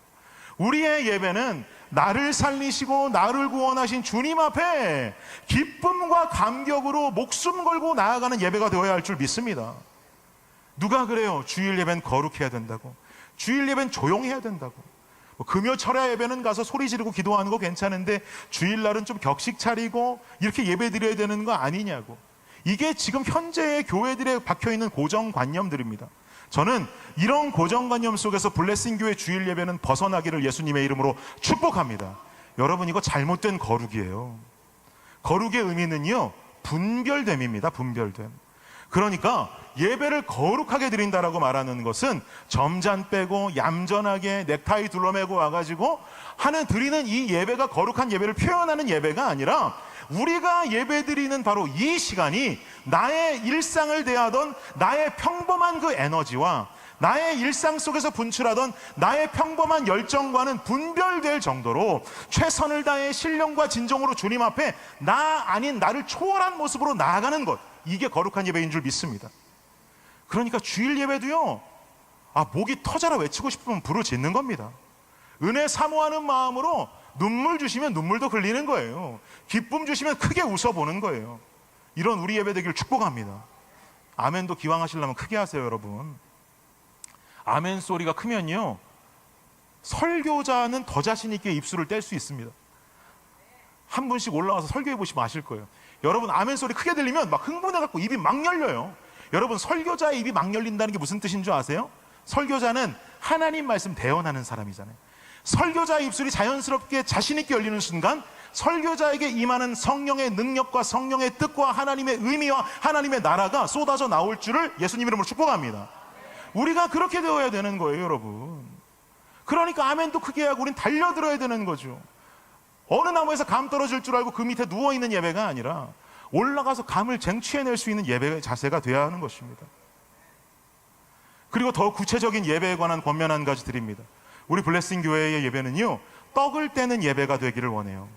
우리의 예배는 나를 살리시고 나를 구원하신 주님 앞에 기쁨과 감격으로 목숨 걸고 나아가는 예배가 되어야 할 줄 믿습니다. 누가 그래요? 주일 예배는 거룩해야 된다고, 주일 예배는 조용해야 된다고, 금요 철야 예배는 가서 소리 지르고 기도하는 거 괜찮은데 주일날은 좀 격식 차리고 이렇게 예배 드려야 되는 거 아니냐고. 이게 지금 현재의 교회들에 박혀있는 고정관념들입니다. 저는 이런 고정관념 속에서 블레싱 교회 주일 예배는 벗어나기를 예수님의 이름으로 축복합니다. 여러분, 이거 잘못된 거룩이에요. 거룩의 의미는요, 분별됨입니다. 분별됨. 그러니까 예배를 거룩하게 드린다라고 말하는 것은 점잔 빼고 얌전하게 넥타이 둘러매고 와가지고 드리는 이 예배가 거룩한 예배를 표현하는 예배가 아니라, 우리가 예배드리는 바로 이 시간이 나의 일상을 대하던 나의 평범한 그 에너지와 나의 일상 속에서 분출하던 나의 평범한 열정과는 분별될 정도로 최선을 다해 신령과 진정으로 주님 앞에 나 아닌 나를 초월한 모습으로 나아가는 것, 이게 거룩한 예배인 줄 믿습니다. 그러니까 주일 예배도요, 목이 터져라 외치고 싶으면 불을 짓는 겁니다. 은혜 사모하는 마음으로 눈물 주시면 눈물도 흘리는 거예요. 기쁨 주시면 크게 웃어보는 거예요. 이런 우리 예배 되기를 축복합니다. 아멘도 기왕 하시려면 크게 하세요, 여러분. 아멘 소리가 크면요, 설교자는 더 자신 있게 입술을 뗄 수 있습니다. 한 분씩 올라와서 설교해 보시면 아실 거예요. 여러분, 아멘 소리 크게 들리면 막 흥분해갖고 입이 막 열려요. 여러분, 설교자의 입이 막 열린다는 게 무슨 뜻인 줄 아세요? 설교자는 하나님 말씀 대언하는 사람이잖아요. 설교자의 입술이 자연스럽게 자신 있게 열리는 순간 설교자에게 임하는 성령의 능력과 성령의 뜻과 하나님의 의미와 하나님의 나라가 쏟아져 나올 줄을 예수님 이름으로 축복합니다. 우리가 그렇게 되어야 되는 거예요, 여러분. 그러니까 아멘도 크게 하고 우린 달려들어야 되는 거죠. 어느 나무에서 감 떨어질 줄 알고 그 밑에 누워있는 예배가 아니라 올라가서 감을 쟁취해낼 수 있는 예배의 자세가 되어야 하는 것입니다. 그리고 더 구체적인 예배에 관한 권면 한 가지 드립니다. 우리 블레싱 교회의 예배는요, 떡을 떼는 예배가 되기를 원해요.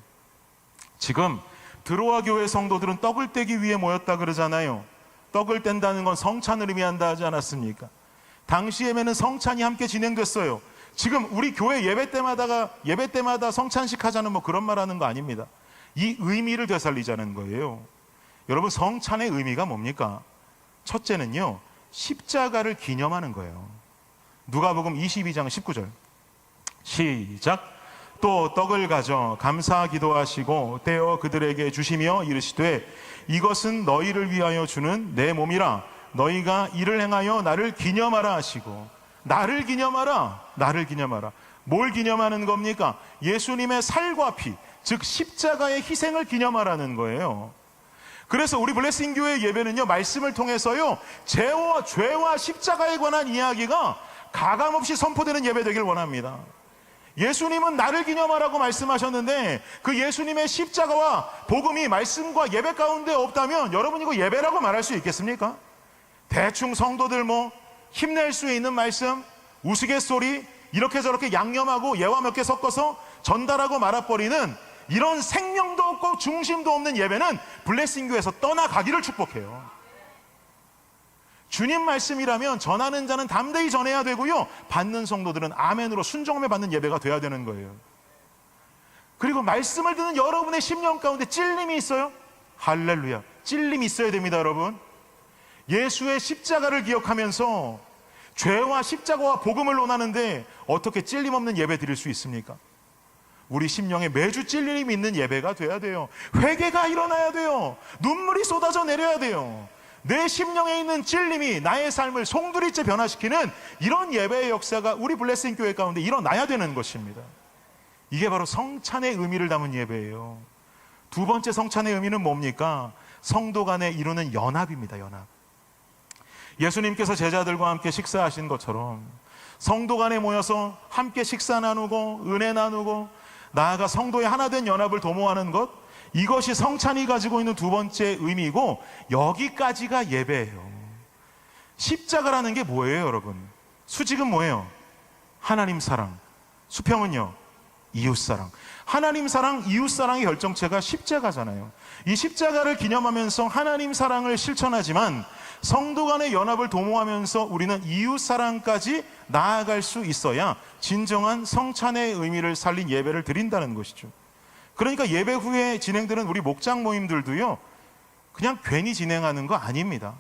지금 드로아 교회 성도들은 떡을 떼기 위해 모였다 그러잖아요. 떡을 뗀다는 건 성찬을 의미한다 하지 않았습니까? 당시 예배는 성찬이 함께 진행됐어요. 지금 우리 교회 예배 때마다 성찬식 하자는 뭐 그런 말 하는 거 아닙니다. 이 의미를 되살리자는 거예요. 여러분, 성찬의 의미가 뭡니까? 첫째는요, 십자가를 기념하는 거예요. 누가복음 22장 19절 시작. 또 떡을 가져 감사 기도하시고 떼어 그들에게 주시며 이르시되 이것은 너희를 위하여 주는 내 몸이라 너희가 이를 행하여 나를 기념하라 하시고. 나를 기념하라, 나를 기념하라. 뭘 기념하는 겁니까? 예수님의 살과 피, 즉 십자가의 희생을 기념하라는 거예요. 그래서 우리 블레싱 교회 예배는요, 말씀을 통해서요, 죄와 십자가에 관한 이야기가 가감없이 선포되는 예배 되길 원합니다. 예수님은 나를 기념하라고 말씀하셨는데 그 예수님의 십자가와 복음이 말씀과 예배 가운데 없다면 여러분, 이거 예배라고 말할 수 있겠습니까? 대충 성도들 뭐 힘낼 수 있는 말씀, 우스갯소리 이렇게 저렇게 양념하고 예와 몇 개 섞어서 전달하고 말아버리는 이런 생명도 없고 중심도 없는 예배는 블레싱 교회에서 떠나가기를 축복해요. 주님 말씀이라면 전하는 자는 담대히 전해야 되고요, 받는 성도들은 아멘으로 순종함에 받는 예배가 돼야 되는 거예요. 그리고 말씀을 듣는 여러분의 심령 가운데 찔림이 있어요? 할렐루야, 찔림이 있어야 됩니다. 여러분, 예수의 십자가를 기억하면서 죄와 십자가와 복음을 논하는데 어떻게 찔림 없는 예배 드릴 수 있습니까? 우리 심령에 매주 찔림이 있는 예배가 돼야 돼요. 회개가 일어나야 돼요. 눈물이 쏟아져 내려야 돼요. 내 심령에 있는 찔림이 나의 삶을 송두리째 변화시키는 이런 예배의 역사가 우리 블레싱 교회 가운데 일어나야 되는 것입니다. 이게 바로 성찬의 의미를 담은 예배예요. 두 번째 성찬의 의미는 뭡니까? 성도 간에 이루는 연합입니다. 연합. 예수님께서 제자들과 함께 식사하신 것처럼 성도 간에 모여서 함께 식사 나누고 은혜 나누고 나아가 성도의 하나된 연합을 도모하는 것, 이것이 성찬이 가지고 있는 두 번째 의미이고, 여기까지가 예배예요. 십자가라는 게 뭐예요, 여러분? 수직은 뭐예요? 하나님 사랑. 수평은요? 이웃 사랑. 하나님 사랑, 이웃 사랑의 결정체가 십자가잖아요. 이 십자가를 기념하면서 하나님 사랑을 실천하지만 성도 간의 연합을 도모하면서 우리는 이웃 사랑까지 나아갈 수 있어야 진정한 성찬의 의미를 살린 예배를 드린다는 것이죠. 그러니까 예배 후에 진행되는 우리 목장 모임들도요, 그냥 괜히 진행하는 거 아닙니다.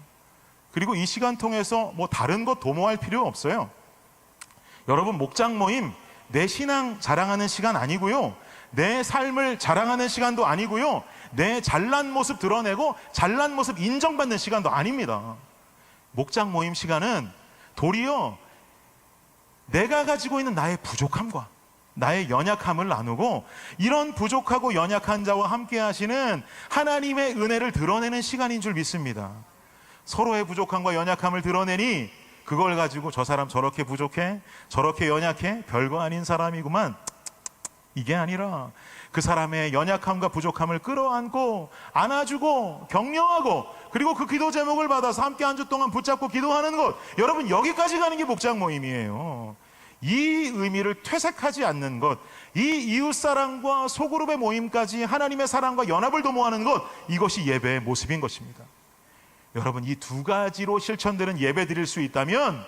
그리고 이 시간 통해서 뭐 다른 것 도모할 필요 없어요. 여러분, 목장 모임 내 신앙 자랑하는 시간 아니고요, 내 삶을 자랑하는 시간도 아니고요, 내 잘난 모습 드러내고 잘난 모습 인정받는 시간도 아닙니다. 목장 모임 시간은 도리어 내가 가지고 있는 나의 부족함과 나의 연약함을 나누고 이런 부족하고 연약한 자와 함께 하시는 하나님의 은혜를 드러내는 시간인 줄 믿습니다. 서로의 부족함과 연약함을 드러내니 그걸 가지고 저 사람 저렇게 부족해, 저렇게 연약해, 별거 아닌 사람이구만, 이게 아니라 그 사람의 연약함과 부족함을 끌어안고 안아주고 격려하고, 그리고 그 기도 제목을 받아서 함께 한 주 동안 붙잡고 기도하는 것, 여러분 여기까지 가는 게 목장 모임이에요. 이 의미를 퇴색하지 않는 것, 이 이웃사랑과 소그룹의 모임까지 하나님의 사랑과 연합을 도모하는 것, 이것이 예배의 모습인 것입니다. 여러분, 이 두 가지로 실천되는 예배 드릴 수 있다면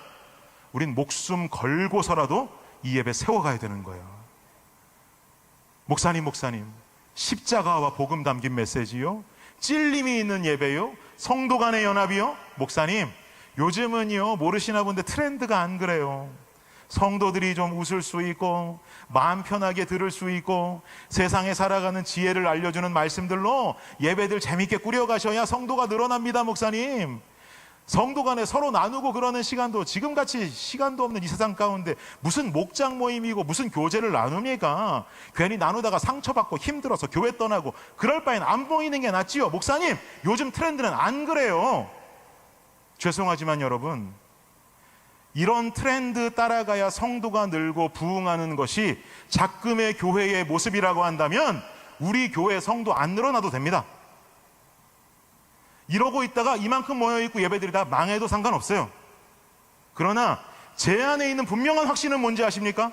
우린 목숨 걸고서라도 이 예배 세워가야 되는 거예요. 목사님, 십자가와 복음 담긴 메시지요, 찔림이 있는 예배요, 성도 간의 연합이요. 목사님, 요즘은요 모르시나 본데 트렌드가 안 그래요. 성도들이 좀 웃을 수 있고 마음 편하게 들을 수 있고 세상에 살아가는 지혜를 알려주는 말씀들로 예배들 재밌게 꾸려가셔야 성도가 늘어납니다. 목사님, 성도 간에 서로 나누고 그러는 시간도 지금같이 시간도 없는 이 세상 가운데 무슨 목장 모임이고 무슨 교제를 나눕니까? 괜히 나누다가 상처받고 힘들어서 교회 떠나고 그럴 바엔 안 모이는 게 낫지요. 목사님, 요즘 트렌드는 안 그래요. 죄송하지만 여러분, 이런 트렌드 따라가야 성도가 늘고 부흥하는 것이 작금의 교회의 모습이라고 한다면 우리 교회 성도 안 늘어나도 됩니다. 이러고 있다가 이만큼 모여있고 예배드리다 망해도 상관없어요. 그러나 제 안에 있는 분명한 확신은 뭔지 아십니까?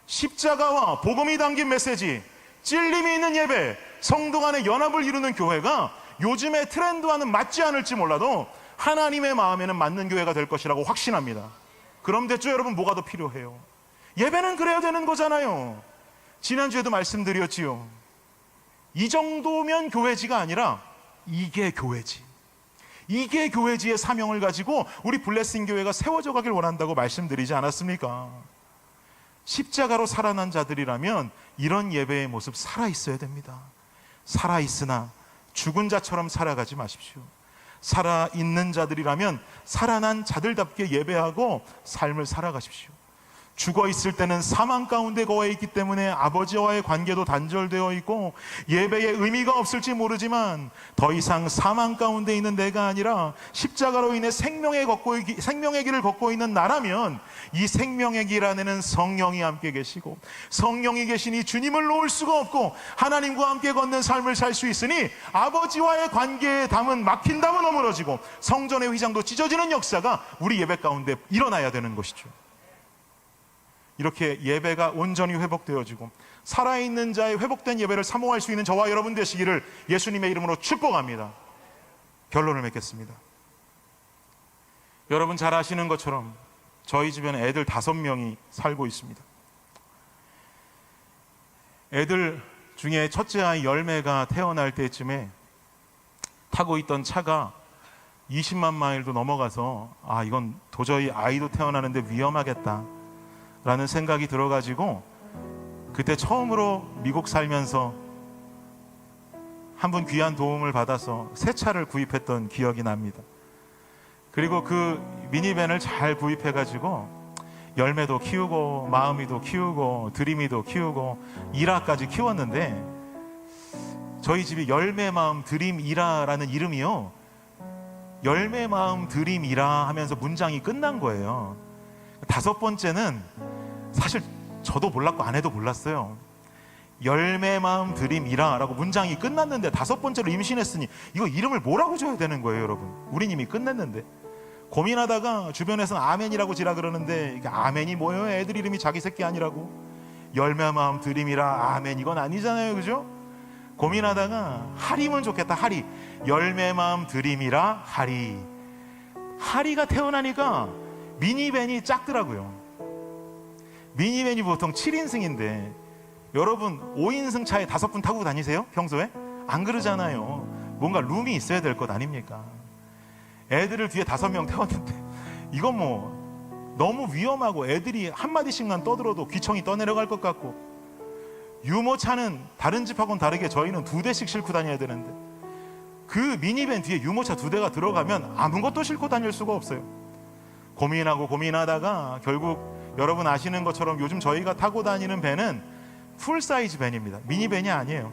십자가와 복음이 담긴 메시지, 찔림이 있는 예배, 성도 간의 연합을 이루는 교회가 요즘의 트렌드와는 맞지 않을지 몰라도 하나님의 마음에는 맞는 교회가 될 것이라고 확신합니다. 그럼 됐죠 여러분? 뭐가 더 필요해요? 예배는 그래야 되는 거잖아요. 지난주에도 말씀드렸지요. 이 정도면 교회지가 아니라 이게 교회지, 이게 교회지의 사명을 가지고 우리 블레싱 교회가 세워져 가길 원한다고 말씀드리지 않았습니까? 십자가로 살아난 자들이라면 이런 예배의 모습 살아있어야 됩니다. 살아있으나 죽은 자처럼 살아가지 마십시오. 살아있는 자들이라면 살아난 자들답게 예배하고 삶을 살아가십시오. 죽어 있을 때는 사망 가운데 거해 있기 때문에 아버지와의 관계도 단절되어 있고 예배의 의미가 없을지 모르지만 더 이상 사망 가운데 있는 내가 아니라 십자가로 인해 생명의 길을 걷고 있는 나라면 이 생명의 길 안에는 성령이 함께 계시고 성령이 계시니 주님을 놓을 수가 없고 하나님과 함께 걷는 삶을 살 수 있으니 아버지와의 관계의 담은 막힌 담은 어물어지고 성전의 휘장도 찢어지는 역사가 우리 예배 가운데 일어나야 되는 것이죠. 이렇게 예배가 온전히 회복되어지고 살아있는 자의 회복된 예배를 사모할 수 있는 저와 여러분 되시기를 예수님의 이름으로 축복합니다. 결론을 맺겠습니다. 여러분 잘 아시는 것처럼 저희 집에는 애들 5명이 살고 있습니다. 애들 중에 첫째 아이 열매가 태어날 때쯤에 타고 있던 차가 20만 마일도 넘어가서 이건 도저히 아이도 태어나는데 위험하겠다 라는 생각이 들어가지고 그때 처음으로 미국 살면서 한 분 귀한 도움을 받아서 새 차를 구입했던 기억이 납니다. 그리고 그 미니밴을 잘 구입해가지고 열매도 키우고 마음이도 키우고 드림이도 키우고 이라까지 키웠는데 저희 집이 열매 마음 드림 이라라는 이름이요, 열매 마음 드림 이라 하면서 문장이 끝난 거예요. 5번째는 사실 저도 몰랐고 아내도 몰랐어요. 열매 마음 드림이라 라고 문장이 끝났는데 5번째로 임신했으니 이거 이름을 뭐라고 줘야 되는 거예요 여러분? 우린 이미 끝냈는데. 고민하다가 주변에서는 아멘이라고 지라 그러는데 이게 아멘이 뭐예요? 애들 이름이 자기 새끼 아니라고. 열매 마음 드림이라 아멘 이건 아니잖아요, 그죠? 고민하다가 하리면 좋겠다. 하리, 열매 마음 드림이라 하리. 하리가 태어나니까 미니밴이 작더라고요. 미니밴이 보통 7인승인데 여러분 5인승 차에 5분 타고 다니세요? 평소에? 안 그러잖아요. 뭔가 룸이 있어야 될 것 아닙니까? 애들을 뒤에 5명 태웠는데 이건 뭐 너무 위험하고 애들이 한마디씩만 떠들어도 귀청이 떠내려갈 것 같고, 유모차는 다른 집하고는 다르게 저희는 2대씩 싣고 다녀야 되는데 그 미니밴 뒤에 유모차 2대가 들어가면 아무것도 싣고 다닐 수가 없어요. 고민하고 고민하다가 결국 여러분 아시는 것처럼 요즘 저희가 타고 다니는 밴은 풀사이즈 밴입니다. 미니밴이 아니에요.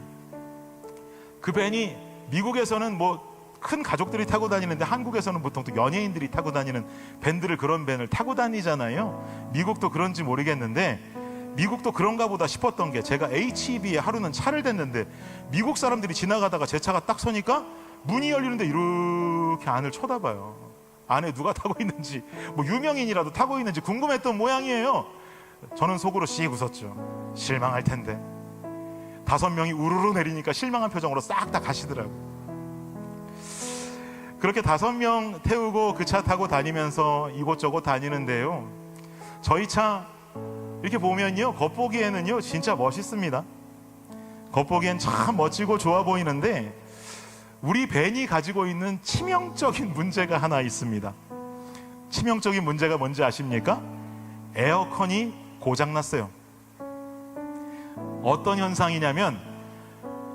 그 밴이 미국에서는 뭐 큰 가족들이 타고 다니는데 한국에서는 보통 또 연예인들이 타고 다니는 밴들을, 그런 밴을 타고 다니잖아요. 미국도 그런지 모르겠는데 미국도 그런가 보다 싶었던 게, 제가 HEB에 하루는 차를 댔는데 미국 사람들이 지나가다가 제 차가 딱 서니까 문이 열리는데 이렇게 안을 쳐다봐요. 안에 누가 타고 있는지, 뭐 유명인이라도 타고 있는지 궁금했던 모양이에요. 저는 속으로 씩 웃었죠. 실망할 텐데. 5명이 우르르 내리니까 실망한 표정으로 싹 다 가시더라고요. 그렇게 5명 태우고 그 차 타고 다니면서 이곳저곳 다니는데요, 저희 차 이렇게 보면요, 겉보기에는요 진짜 멋있습니다. 겉보기엔 참 멋지고 좋아 보이는데 우리 밴이 가지고 있는 치명적인 문제가 하나 있습니다. 치명적인 문제가 뭔지 아십니까? 에어컨이 고장났어요. 어떤 현상이냐면,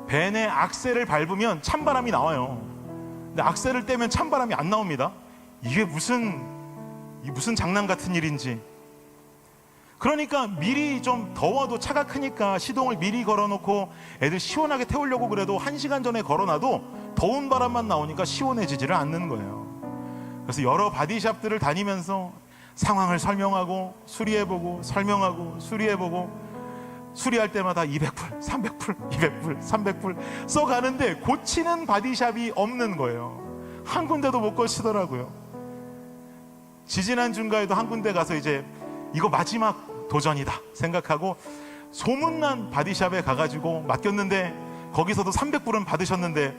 밴의 악셀을 밟으면 찬바람이 나와요. 근데 악셀을 떼면 찬바람이 안 나옵니다. 이게 무슨 장난 같은 일인지. 그러니까 미리 좀 더워도, 차가 크니까 시동을 미리 걸어놓고 애들 시원하게 태우려고 그래도 1시간 전에 걸어놔도 더운 바람만 나오니까 시원해지지를 않는 거예요. 그래서 여러 바디샵들을 다니면서 상황을 설명하고 수리해보고 설명하고 수리해보고, 수리할 때마다 200불, 300불, 200불, 300불 써가는데 고치는 바디샵이 없는 거예요. 한 군데도 못 고치더라고요. 지지난 중가에도 한 군데 가서 이제 이거 마지막 도전이다 생각하고 소문난 바디샵에 가가지고 맡겼는데, 거기서도 300불은 받으셨는데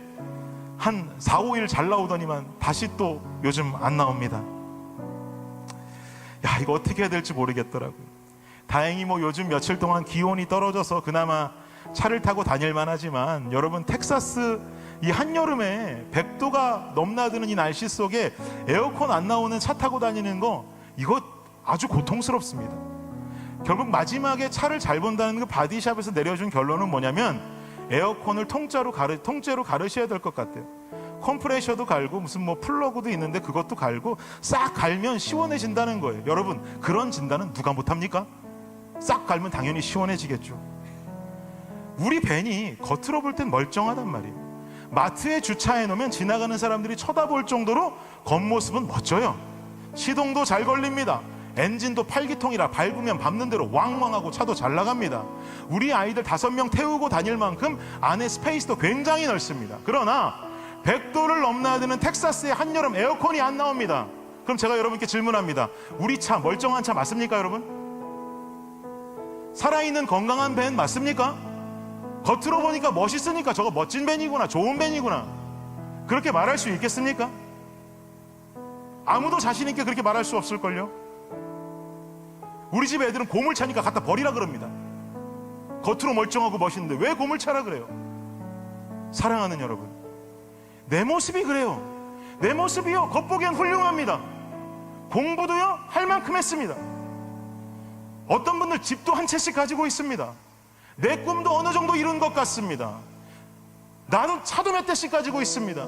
한 4, 5일 잘 나오더니만 다시 또 요즘 안 나옵니다. 야, 이거 어떻게 해야 될지 모르겠더라고요. 다행히 뭐 요즘 며칠 동안 기온이 떨어져서 그나마 차를 타고 다닐만 하지만, 여러분, 텍사스 이 한여름에 100도가 넘나드는 이 날씨 속에 에어컨 안 나오는 차 타고 다니는 거, 이거 아주 고통스럽습니다. 결국 마지막에 차를 잘 본다는 그 바디샵에서 내려준 결론은 뭐냐면, 에어컨을 통째로 가르셔야 될 것 같아요. 컴프레셔도 갈고 무슨 뭐 플러그도 있는데 그것도 갈고 싹 갈면 시원해진다는 거예요. 여러분, 그런 진단은 누가 못합니까? 싹 갈면 당연히 시원해지겠죠. 우리 밴이 겉으로 볼 땐 멀쩡하단 말이에요. 마트에 주차해 놓으면 지나가는 사람들이 쳐다볼 정도로 겉모습은 멋져요. 시동도 잘 걸립니다. 엔진도 8기통이라 밟으면 밟는 대로 왕왕하고 차도 잘 나갑니다. 우리 아이들 5명 태우고 다닐 만큼 안에 스페이스도 굉장히 넓습니다. 그러나 100도를 넘나드는 텍사스의 한여름 에어컨이 안 나옵니다. 그럼 제가 여러분께 질문합니다. 우리 차 멀쩡한 차 맞습니까, 여러분? 살아있는 건강한 밴 맞습니까? 겉으로 보니까 멋있으니까 저거 멋진 밴이구나, 좋은 밴이구나, 그렇게 말할 수 있겠습니까? 아무도 자신 있게 그렇게 말할 수 없을걸요. 우리 집 애들은 고물차니까 갖다 버리라 그럽니다. 겉으로 멀쩡하고 멋있는데 왜 고물차라 그래요? 사랑하는 여러분, 내 모습이 그래요. 내 모습이요, 겉보기엔 훌륭합니다. 공부도요 할 만큼 했습니다. 어떤 분들 집도 한 채씩 가지고 있습니다. 내 꿈도 어느 정도 이룬 것 같습니다. 나는 차도 몇 대씩 가지고 있습니다.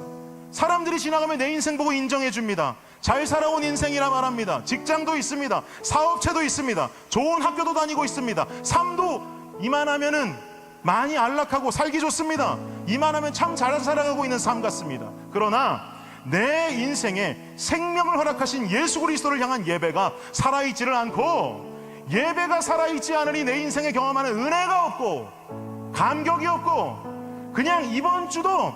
사람들이 지나가면 내 인생 보고 인정해 줍니다. 잘 살아온 인생이라 말합니다. 직장도 있습니다. 사업체도 있습니다. 좋은 학교도 다니고 있습니다. 삶도 이만하면은 많이 안락하고 살기 좋습니다. 이만하면 참 잘 살아가고 있는 삶 같습니다. 그러나 내 인생에 생명을 허락하신 예수 그리스도를 향한 예배가 살아있지를 않고, 예배가 살아있지 않으니 내 인생에 경험하는 은혜가 없고 감격이 없고, 그냥 이번 주도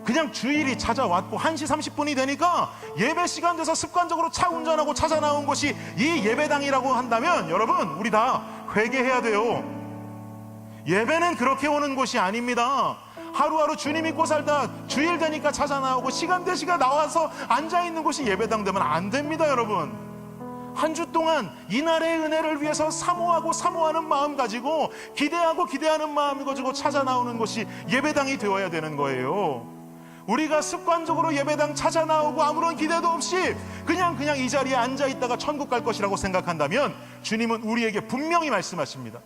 그냥 주일이 찾아왔고 1시 30분이 되니까 예배 시간 돼서 습관적으로 차 운전하고 찾아 나온 곳이 이 예배당이라고 한다면, 여러분, 우리 다 회개해야 돼요. 예배는 그렇게 오는 곳이 아닙니다. 하루하루 주님 믿고 살다 주일 되니까 찾아 나오고 시간 되시가 나와서 앉아있는 곳이 예배당 되면 안 됩니다. 여러분, 한 주 동안 이날의 은혜를 위해서 사모하는 마음 가지고, 기대하고 기대하는 마음 가지고 찾아 나오는 곳이 예배당이 되어야 되는 거예요. 우리가 습관적으로 예배당 찾아 나오고 아무런 기대도 없이 그냥 이 자리에 앉아 있다가 천국 갈 것이라고 생각한다면, 주님은 우리에게 분명히 말씀하십니다.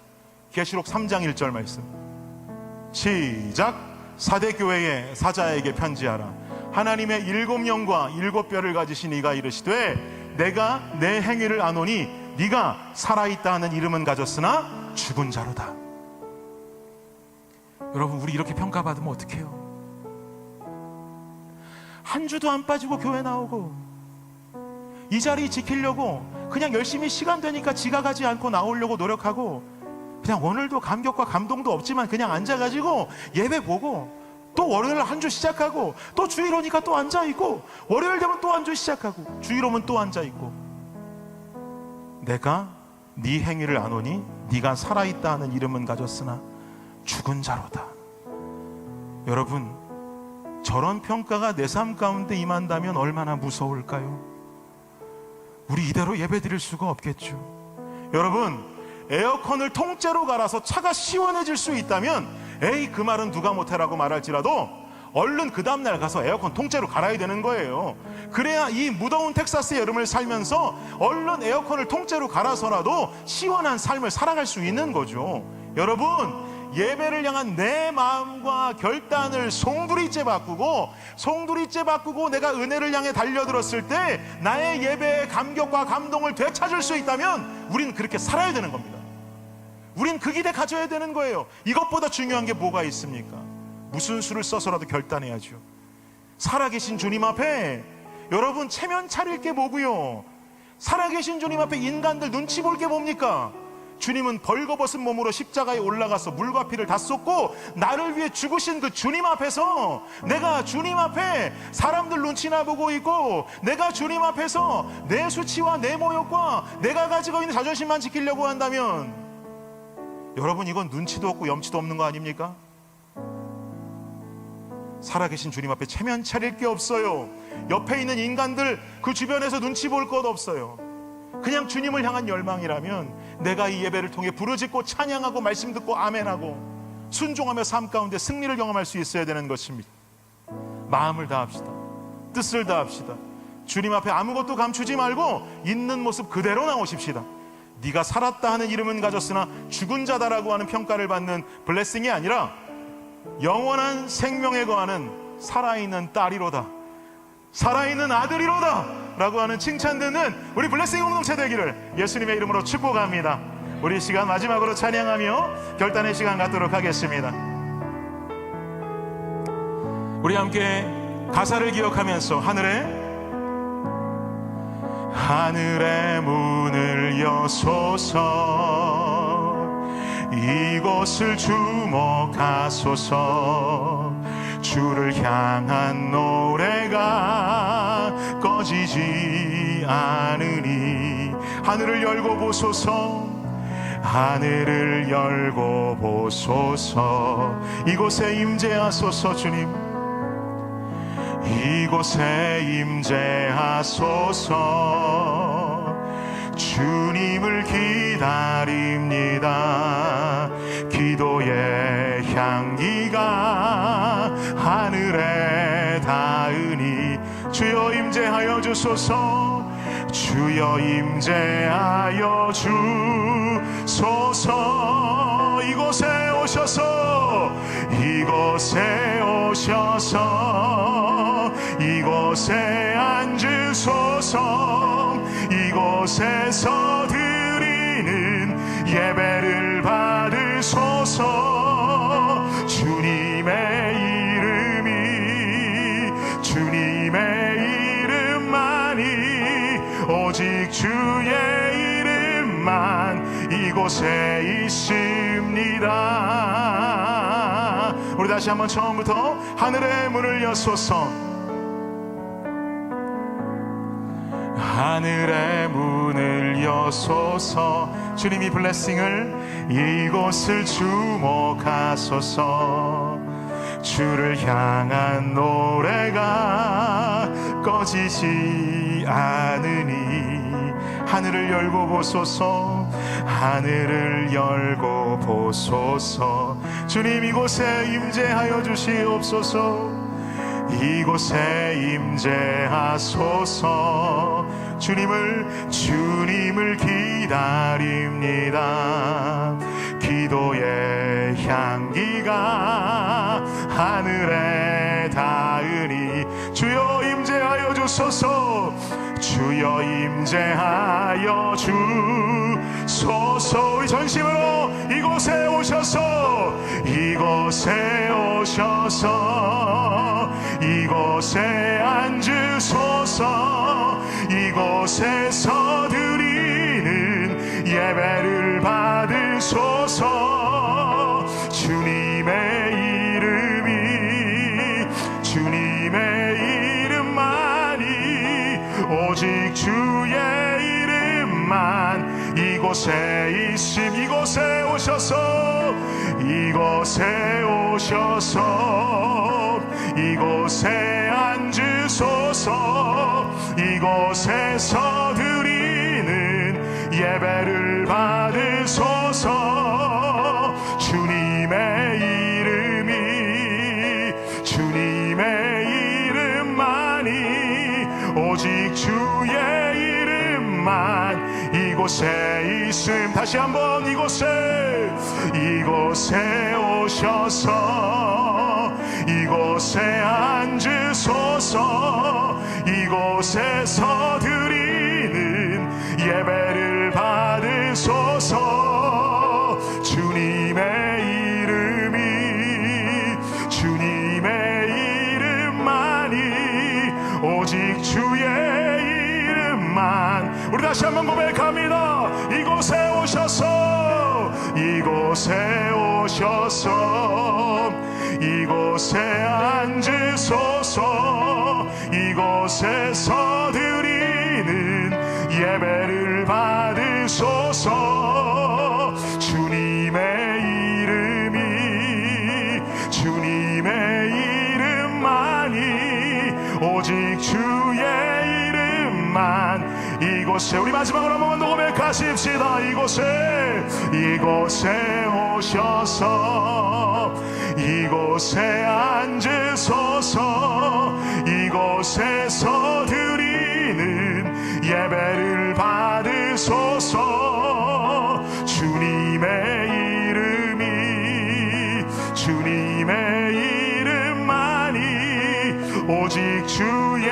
계시록 3장 1절 말씀, 시작. 사대교회의 사자에게 편지하라. 하나님의 7영과 7뼈를 가지신 이가 이르시되, 내가 내 행위를 아노니 네가 살아있다 하는 이름은 가졌으나 죽은 자로다. 여러분, 우리 이렇게 평가받으면 어떡해요? 한 주도 안 빠지고 교회 나오고 이 자리 지키려고 그냥 열심히 시간 되니까 지각하지 않고 나오려고 노력하고, 그냥 오늘도 감격과 감동도 없지만 그냥 앉아가지고 예배 보고, 또 월요일 한 주 시작하고, 또 주일 오니까 또 앉아있고, 월요일 되면 또 한 주 시작하고, 주일 오면 또 앉아있고. 내가 네 행위를 아노니 네가 살아있다 하는 이름은 가졌으나 죽은 자로다. 여러분, 저런 평가가 내 삶 가운데 임한다면 얼마나 무서울까요? 우리 이대로 예배 드릴 수가 없겠죠. 여러분, 에어컨을 통째로 갈아서 차가 시원해질 수 있다면 에이 그 말은 누가 못해라고 말할지라도 얼른 그 다음날 가서 에어컨 통째로 갈아야 되는 거예요. 그래야 이 무더운 텍사스의 여름을 살면서 얼른 에어컨을 통째로 갈아서라도 시원한 삶을 살아갈 수 있는 거죠. 여러분, 예배를 향한 내 마음과 결단을 송두리째 바꾸고 내가 은혜를 향해 달려들었을 때 나의 예배의 감격과 감동을 되찾을 수 있다면 우리는 그렇게 살아야 되는 겁니다. 우린 그 길에 가져야 되는 거예요. 이것보다 중요한 게 뭐가 있습니까? 무슨 수를 써서라도 결단해야죠. 살아계신 주님 앞에 여러분 체면 차릴 게 뭐고요? 살아계신 주님 앞에 인간들 눈치 볼 게 뭡니까? 주님은 벌거벗은 몸으로 십자가에 올라가서 물과 피를 다 쏟고 나를 위해 죽으신 그 주님 앞에서, 내가 주님 앞에 사람들 눈치나 보고 있고, 내가 주님 앞에서 내 수치와 내 모욕과 내가 가지고 있는 자존심만 지키려고 한다면 여러분, 이건 눈치도 없고 염치도 없는 거 아닙니까? 살아계신 주님 앞에 체면 차릴 게 없어요. 옆에 있는 인간들 그 주변에서 눈치 볼 것 없어요. 그냥 주님을 향한 열망이라면 내가 이 예배를 통해 부르짖고 찬양하고 말씀 듣고 아멘하고 순종하며 삶 가운데 승리를 경험할 수 있어야 되는 것입니다. 마음을 다합시다. 뜻을 다합시다. 주님 앞에 아무것도 감추지 말고 있는 모습 그대로 나오십시다. 네가 살았다 하는 이름은 가졌으나 죽은 자다라고 하는 평가를 받는 블레싱이 아니라 영원한 생명에 거하는 살아있는 딸이로다, 살아있는 아들이로다 라고 하는 칭찬 듣는 우리 블레싱 공동체 되기를 예수님의 이름으로 축복합니다. 우리 이 시간 마지막으로 찬양하며 결단의 시간 갖도록 하겠습니다. 우리 함께 가사를 기억하면서 하늘의 문을 여소서, 이곳을 주목하소서. 주를 향한 노래가 꺼지지 않으니 하늘을 열고 보소서, 하늘을 열고 보소서. 이곳에 임재하소서. 주님, 이곳에 임재하소서. 주님을 기다립니다. 기도의 향기가 하늘에 닿으니 주여 임재하여 주소서. 주여 임재하여 주소서. 이곳에 오셔서, 이곳에 오셔서, 이곳에 앉으소서. 이곳에서 드리는 예배를 받으소서. 주님의 이름만이, 오직 주의 이름만 이곳에 있습니다. 우리 다시 한번 처음부터 하늘의 문을 여소서. 하늘의 문을 여소서. 주님이 블레싱을 이곳을 주목하소서. 주를 향한 노래가 꺼지지 않으니 하늘을 열고 보소서. 하늘을 열고 보소서. 주님 이곳에 임재하여 주시옵소서. 이곳에 임재하소서. 주님을 기다립니다. 기도의 향기가 하늘에 닿으니 주여 임재하여 주소서. 주여 임재하여 주소서. 우리 전심으로 이곳에 오셔서, 이곳에 오셔서, 이곳에 앉으소서. 이곳에서 드리는 예배를 받으소서. 주소서. 주님의 이름이, 주님의 이름만이, 오직 주의 이름만 이곳에 있음. 이곳에 오셔서, 이곳에 오셔서, 이곳에 앉으소서. 이곳에서 드리는 예배를 받으소서. 주님의 이름이, 주님의 이름만이, 오직 주의 이름만 이곳에 있음. 다시 한번 이곳에, 이곳에 오셔서, 이곳에 앉으소서. 이곳에서 드리는 예배를 받으소서. 주님의 이름이, 주님의 이름만이, 오직 주의 이름만. 우리 다시 한번 고백합니다. 이곳에 오셔서, 이곳에 오셔서, 이곳에 앉으소서. 이곳에서 드리는 예배를 받으소서. 주님의 이름이, 주님의 이름만이, 오직 주의 이름만 이곳에. 우리 마지막으로 한 번만 더 고백하십시다. 이곳에, 이곳에 오셔서, 이곳에 앉으소서. 이곳에서 드리는 예배를 받으소서. 주님의 이름이, 주님의 이름만이, 오직 주의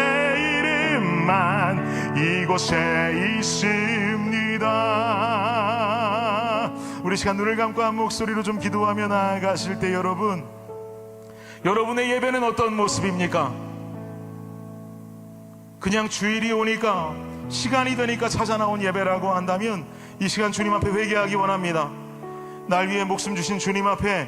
이름만 이곳에 있습니다. 우리 시간 눈을 감고 한 목소리로 좀 기도하며 나아가실 때 여러분의 예배는 어떤 모습입니까? 그냥 주일이 오니까, 시간이 되니까 찾아 나온 예배라고 한다면 이 시간 주님 앞에 회개하기 원합니다. 날 위해 목숨 주신 주님 앞에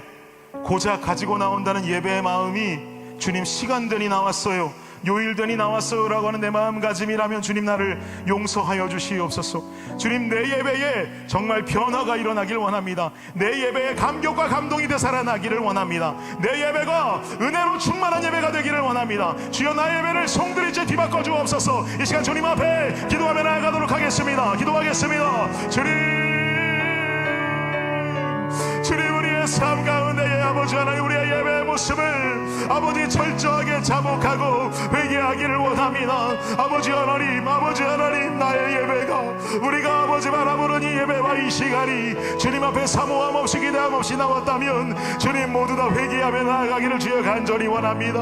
고작 가지고 나온다는 예배의 마음이, 주님 시간 되니 나왔어요, 요일 되니 나왔어요 라고 하는 내 마음가짐이라면 주님 나를 용서하여 주시옵소서. 주님, 내 예배에 정말 변화가 일어나길 원합니다. 내 예배에 감격과 감동이 되살아나기를 원합니다. 내 예배가 은혜로 충만한 예배가 되기를 원합니다. 주여, 나의 예배를 송두리째 뒤바꿔 주옵소서. 이 시간 주님 앞에 기도하며 나아가도록 하겠습니다. 기도하겠습니다. 주님, 우리의 삶 가운데에 아버지 하나님, 우리의 예배의 모습을 아버지 철저하게 자복하고 회개하기를 원합니다. 아버지 하나님, 아버지 하나님, 나의 예배가, 우리가 아버지 바라보는 이 예배와 이 시간이 주님 앞에 사모함 없이 기대함 없이 나왔다면 주님 모두 다 회개하며 나아가기를 주여 간절히 원합니다.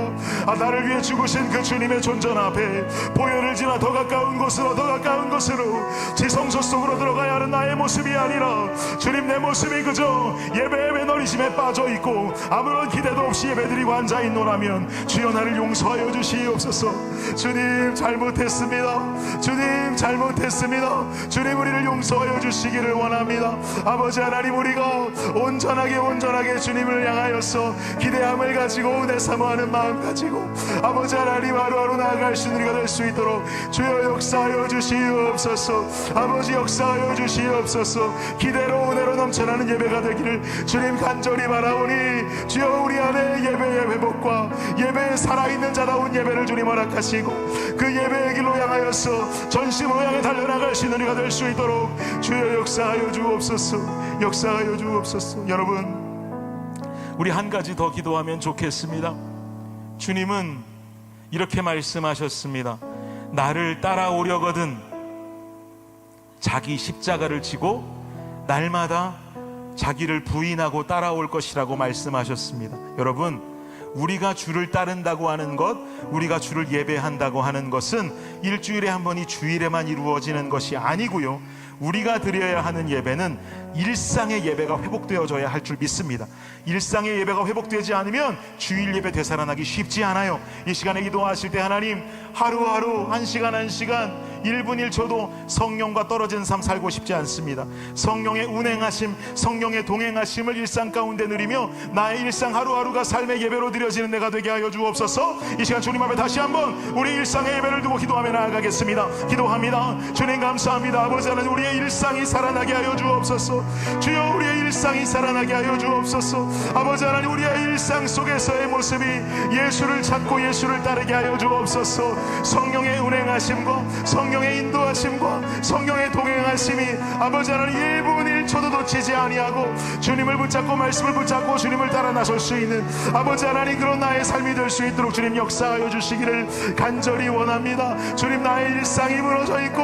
나를 위해 죽으신 그 주님의 존전 앞에 보혈을 지나 더 가까운 곳으로, 더 가까운 곳으로, 지성소 속으로 들어가야 하는 나의 모습이 아니라 주님, 내 모습이 그저 예배의 매너리즘에 빠져있고 아무런 기대도 없이 예배드리고 앉아있노라면 주여 나를 용서하여 주시옵소서. 주님, 잘못했습니다. 주님, 잘못했습니다. 주님, 우리를 용서하여 주시기를 원합니다. 아버지 하나님, 우리가 온전하게 주님을 향하여서 기대함을 가지고 내 사모하는 마음 가지고 아버지 하나님 하루하루 나아갈 수 있는 우리가 될 수 있도록 주여 역사하여 주시옵소서. 아버지 역사하여 주시옵소서. 기대로 은혜로 넘쳐나는 예배가 되기를 주님 간절히 바라오니 주여, 우리 안에 예배의 회복과 예배에 살아있는 자다운 예배를 주님 허락하시고 그 예배의 길로 향하여서 전심으로 향해 달려나갈 수 있는 우리가 될 수 있도록 주여 역사하여 주옵소서. 역사하여 주옵소서. 여러분, 우리 한 가지 더 기도하면 좋겠습니다. 주님은 이렇게 말씀하셨습니다. 나를 따라오려거든 자기 십자가를 지고 날마다 자기를 부인하고 따라올 것이라고 말씀하셨습니다. 여러분, 우리가 주를 따른다고 하는 것, 우리가 주를 예배한다고 하는 것은 일주일에 한 번이 주일에만 이루어지는 것이 아니고요, 우리가 드려야 하는 예배는 일상의 예배가 회복되어져야 할 줄 믿습니다. 일상의 예배가 회복되지 않으면 주일 예배 되살아나기 쉽지 않아요. 이 시간에 기도하실 때 하나님, 하루하루 한 시간 1분 1초도 성령과 떨어진 삶 살고 싶지 않습니다. 성령의 운행하심, 성령의 동행하심을 일상 가운데 누리며 나의 일상 하루하루가 삶의 예배로 드려지는 내가 되게 하여 주옵소서. 이 시간 주님 앞에 다시 한번 우리 일상의 예배를 두고 기도하며 나아가겠습니다. 기도합니다. 주님 감사합니다. 아버지 하나님, 우리의 일상이 살아나게 하여 주옵소서. 주여, 우리의 일상이 살아나게 하여 주옵소서. 아버지 하나님, 우리의 일상 속에서의 모습이 예수를 찾고 예수를 따르게 하여 주옵소서. 성령의 운행하심과 성령의 인도하심과 성령의 동행하심이 아버지 하나님 1분 1초도 놓치지 아니하고 주님을 붙잡고 말씀을 붙잡고 주님을 따라 나설 수 있는 아버지 하나님, 그런 나의 삶이 될 수 있도록 주님 역사하여 주시기를 간절히 원합니다. 주님, 나의 일상이 무너져 있고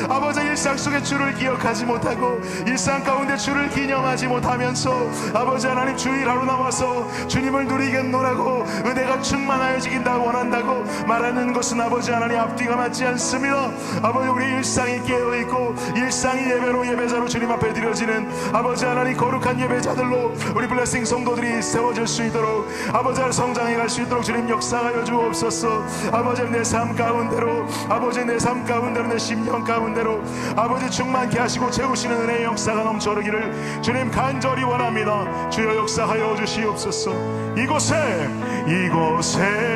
아버지 일상 속에 주를 기억하지 못하고 일상 가운데 주를 기념하지 못하면서 아버지 하나님 주일 하루 남아서 주님을 누리겠노라고 은혜가 충만하여지긴다 원한다고 말하는 것은 아버지 하나님 앞뒤가 맞지 않습니다. 아버지, 우리 일상이 깨어있고 일상이 예배로 예배자로 주님 앞에 드려지는 아버지 하나님 거룩한 예배자들로 우리 블레싱 성도들이 세워질 수 있도록 아버지 하나님 성장해 갈 수 있도록 주님 역사하여 주옵소서. 아버지, 내 삶 가운데로 아버지 내 삶 가운데로 내 심령 가운데로 아버지 충만케 하시고 채우시는 은혜의 역사가 넘쳐르기를 주님 간절히 원합니다. 주여 역사하여 주시옵소서. 이곳에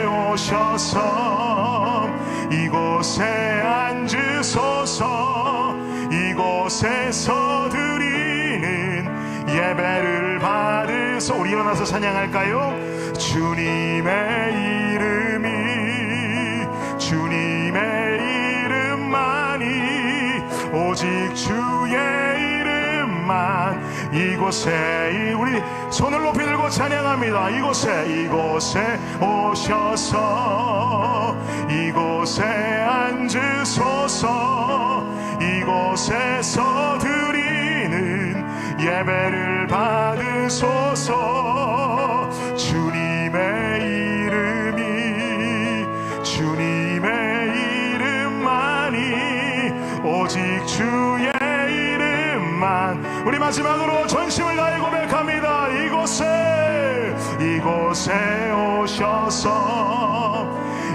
오셔서 이곳에 앉으소서. 이곳에서 드리는 예배를 받으소. 우리 일어나서 찬양할까요? 주님의 이름만이 오직 주의 이름만. 이곳에 우리 손을 높이 들고 찬양합니다. 이곳에 오셔서 이곳에 앉으소서. 이곳에서 드리는 예배를 받으소서. 주님의 이름만이 오직 주의 이름만. 우리 마지막으로 전심을 다해 고백합니다. 이곳에 오셔서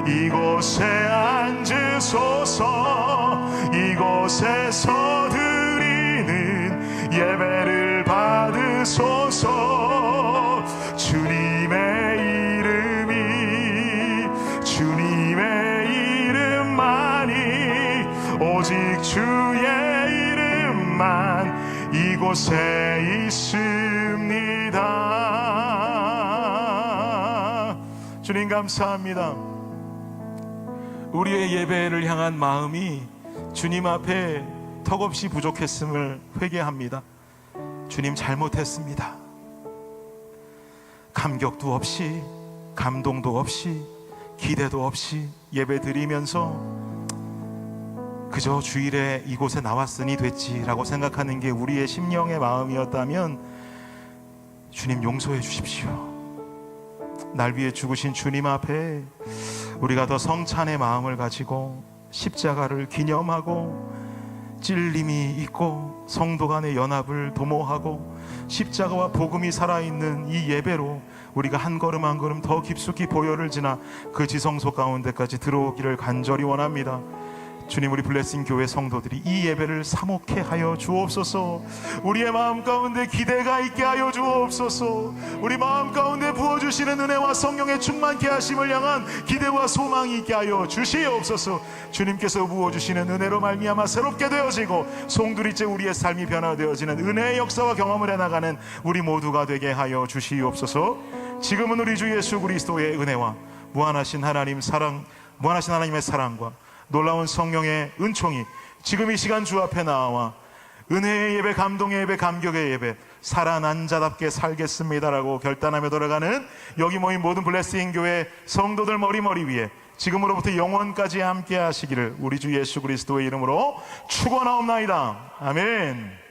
이곳에 앉으소서. 이곳에서 드리는 예배를 받으소서. 주님의 이름만이 오직 주의 이름만 이곳에 있습니다. 주님 감사합니다. 우리의 예배를 향한 마음이 주님 앞에 턱없이 부족했음을 회개합니다. 주님, 잘못했습니다. 감격도 없이 감동도 없이 기대도 없이 예배 드리면서 그저 주일에 이곳에 나왔으니 됐지라고 생각하는 게 우리의 심령의 마음이었다면 주님 용서해 주십시오. 날 위해 죽으신 주님 앞에 우리가 더 성찬의 마음을 가지고 십자가를 기념하고 찔림이 있고 성도 간의 연합을 도모하고 십자가와 복음이 살아있는 이 예배로 우리가 한 걸음 한 걸음 더 깊숙이 보혈을 지나 그 지성소 가운데까지 들어오기를 간절히 원합니다. 주님, 우리 블레싱 교회 성도들이 이 예배를 사모케 하여 주옵소서. 우리의 마음 가운데 기대가 있게 하여 주옵소서. 우리 마음 가운데 부어주시는 은혜와 성령의 충만케 하심을 향한 기대와 소망이 있게 하여 주시옵소서. 주님께서 부어주시는 은혜로 말미암아 새롭게 되어지고 송두리째 우리의 삶이 변화되어지는 은혜의 역사와 경험을 해나가는 우리 모두가 되게 하여 주시옵소서. 지금은 우리 주 예수 그리스도의 은혜와 무한하신 하나님의 사랑과 놀라운 성령의 은총이 지금 이 시간 주 앞에 나와 은혜의 예배, 감동의 예배, 감격의 예배, 살아난 자답게 살겠습니다라고 결단하며 돌아가는 여기 모인 모든 블레싱 교회 성도들 머리 위에 지금으로부터 영원까지 함께 하시기를 우리 주 예수 그리스도의 이름으로 축원하옵나이다. 아멘.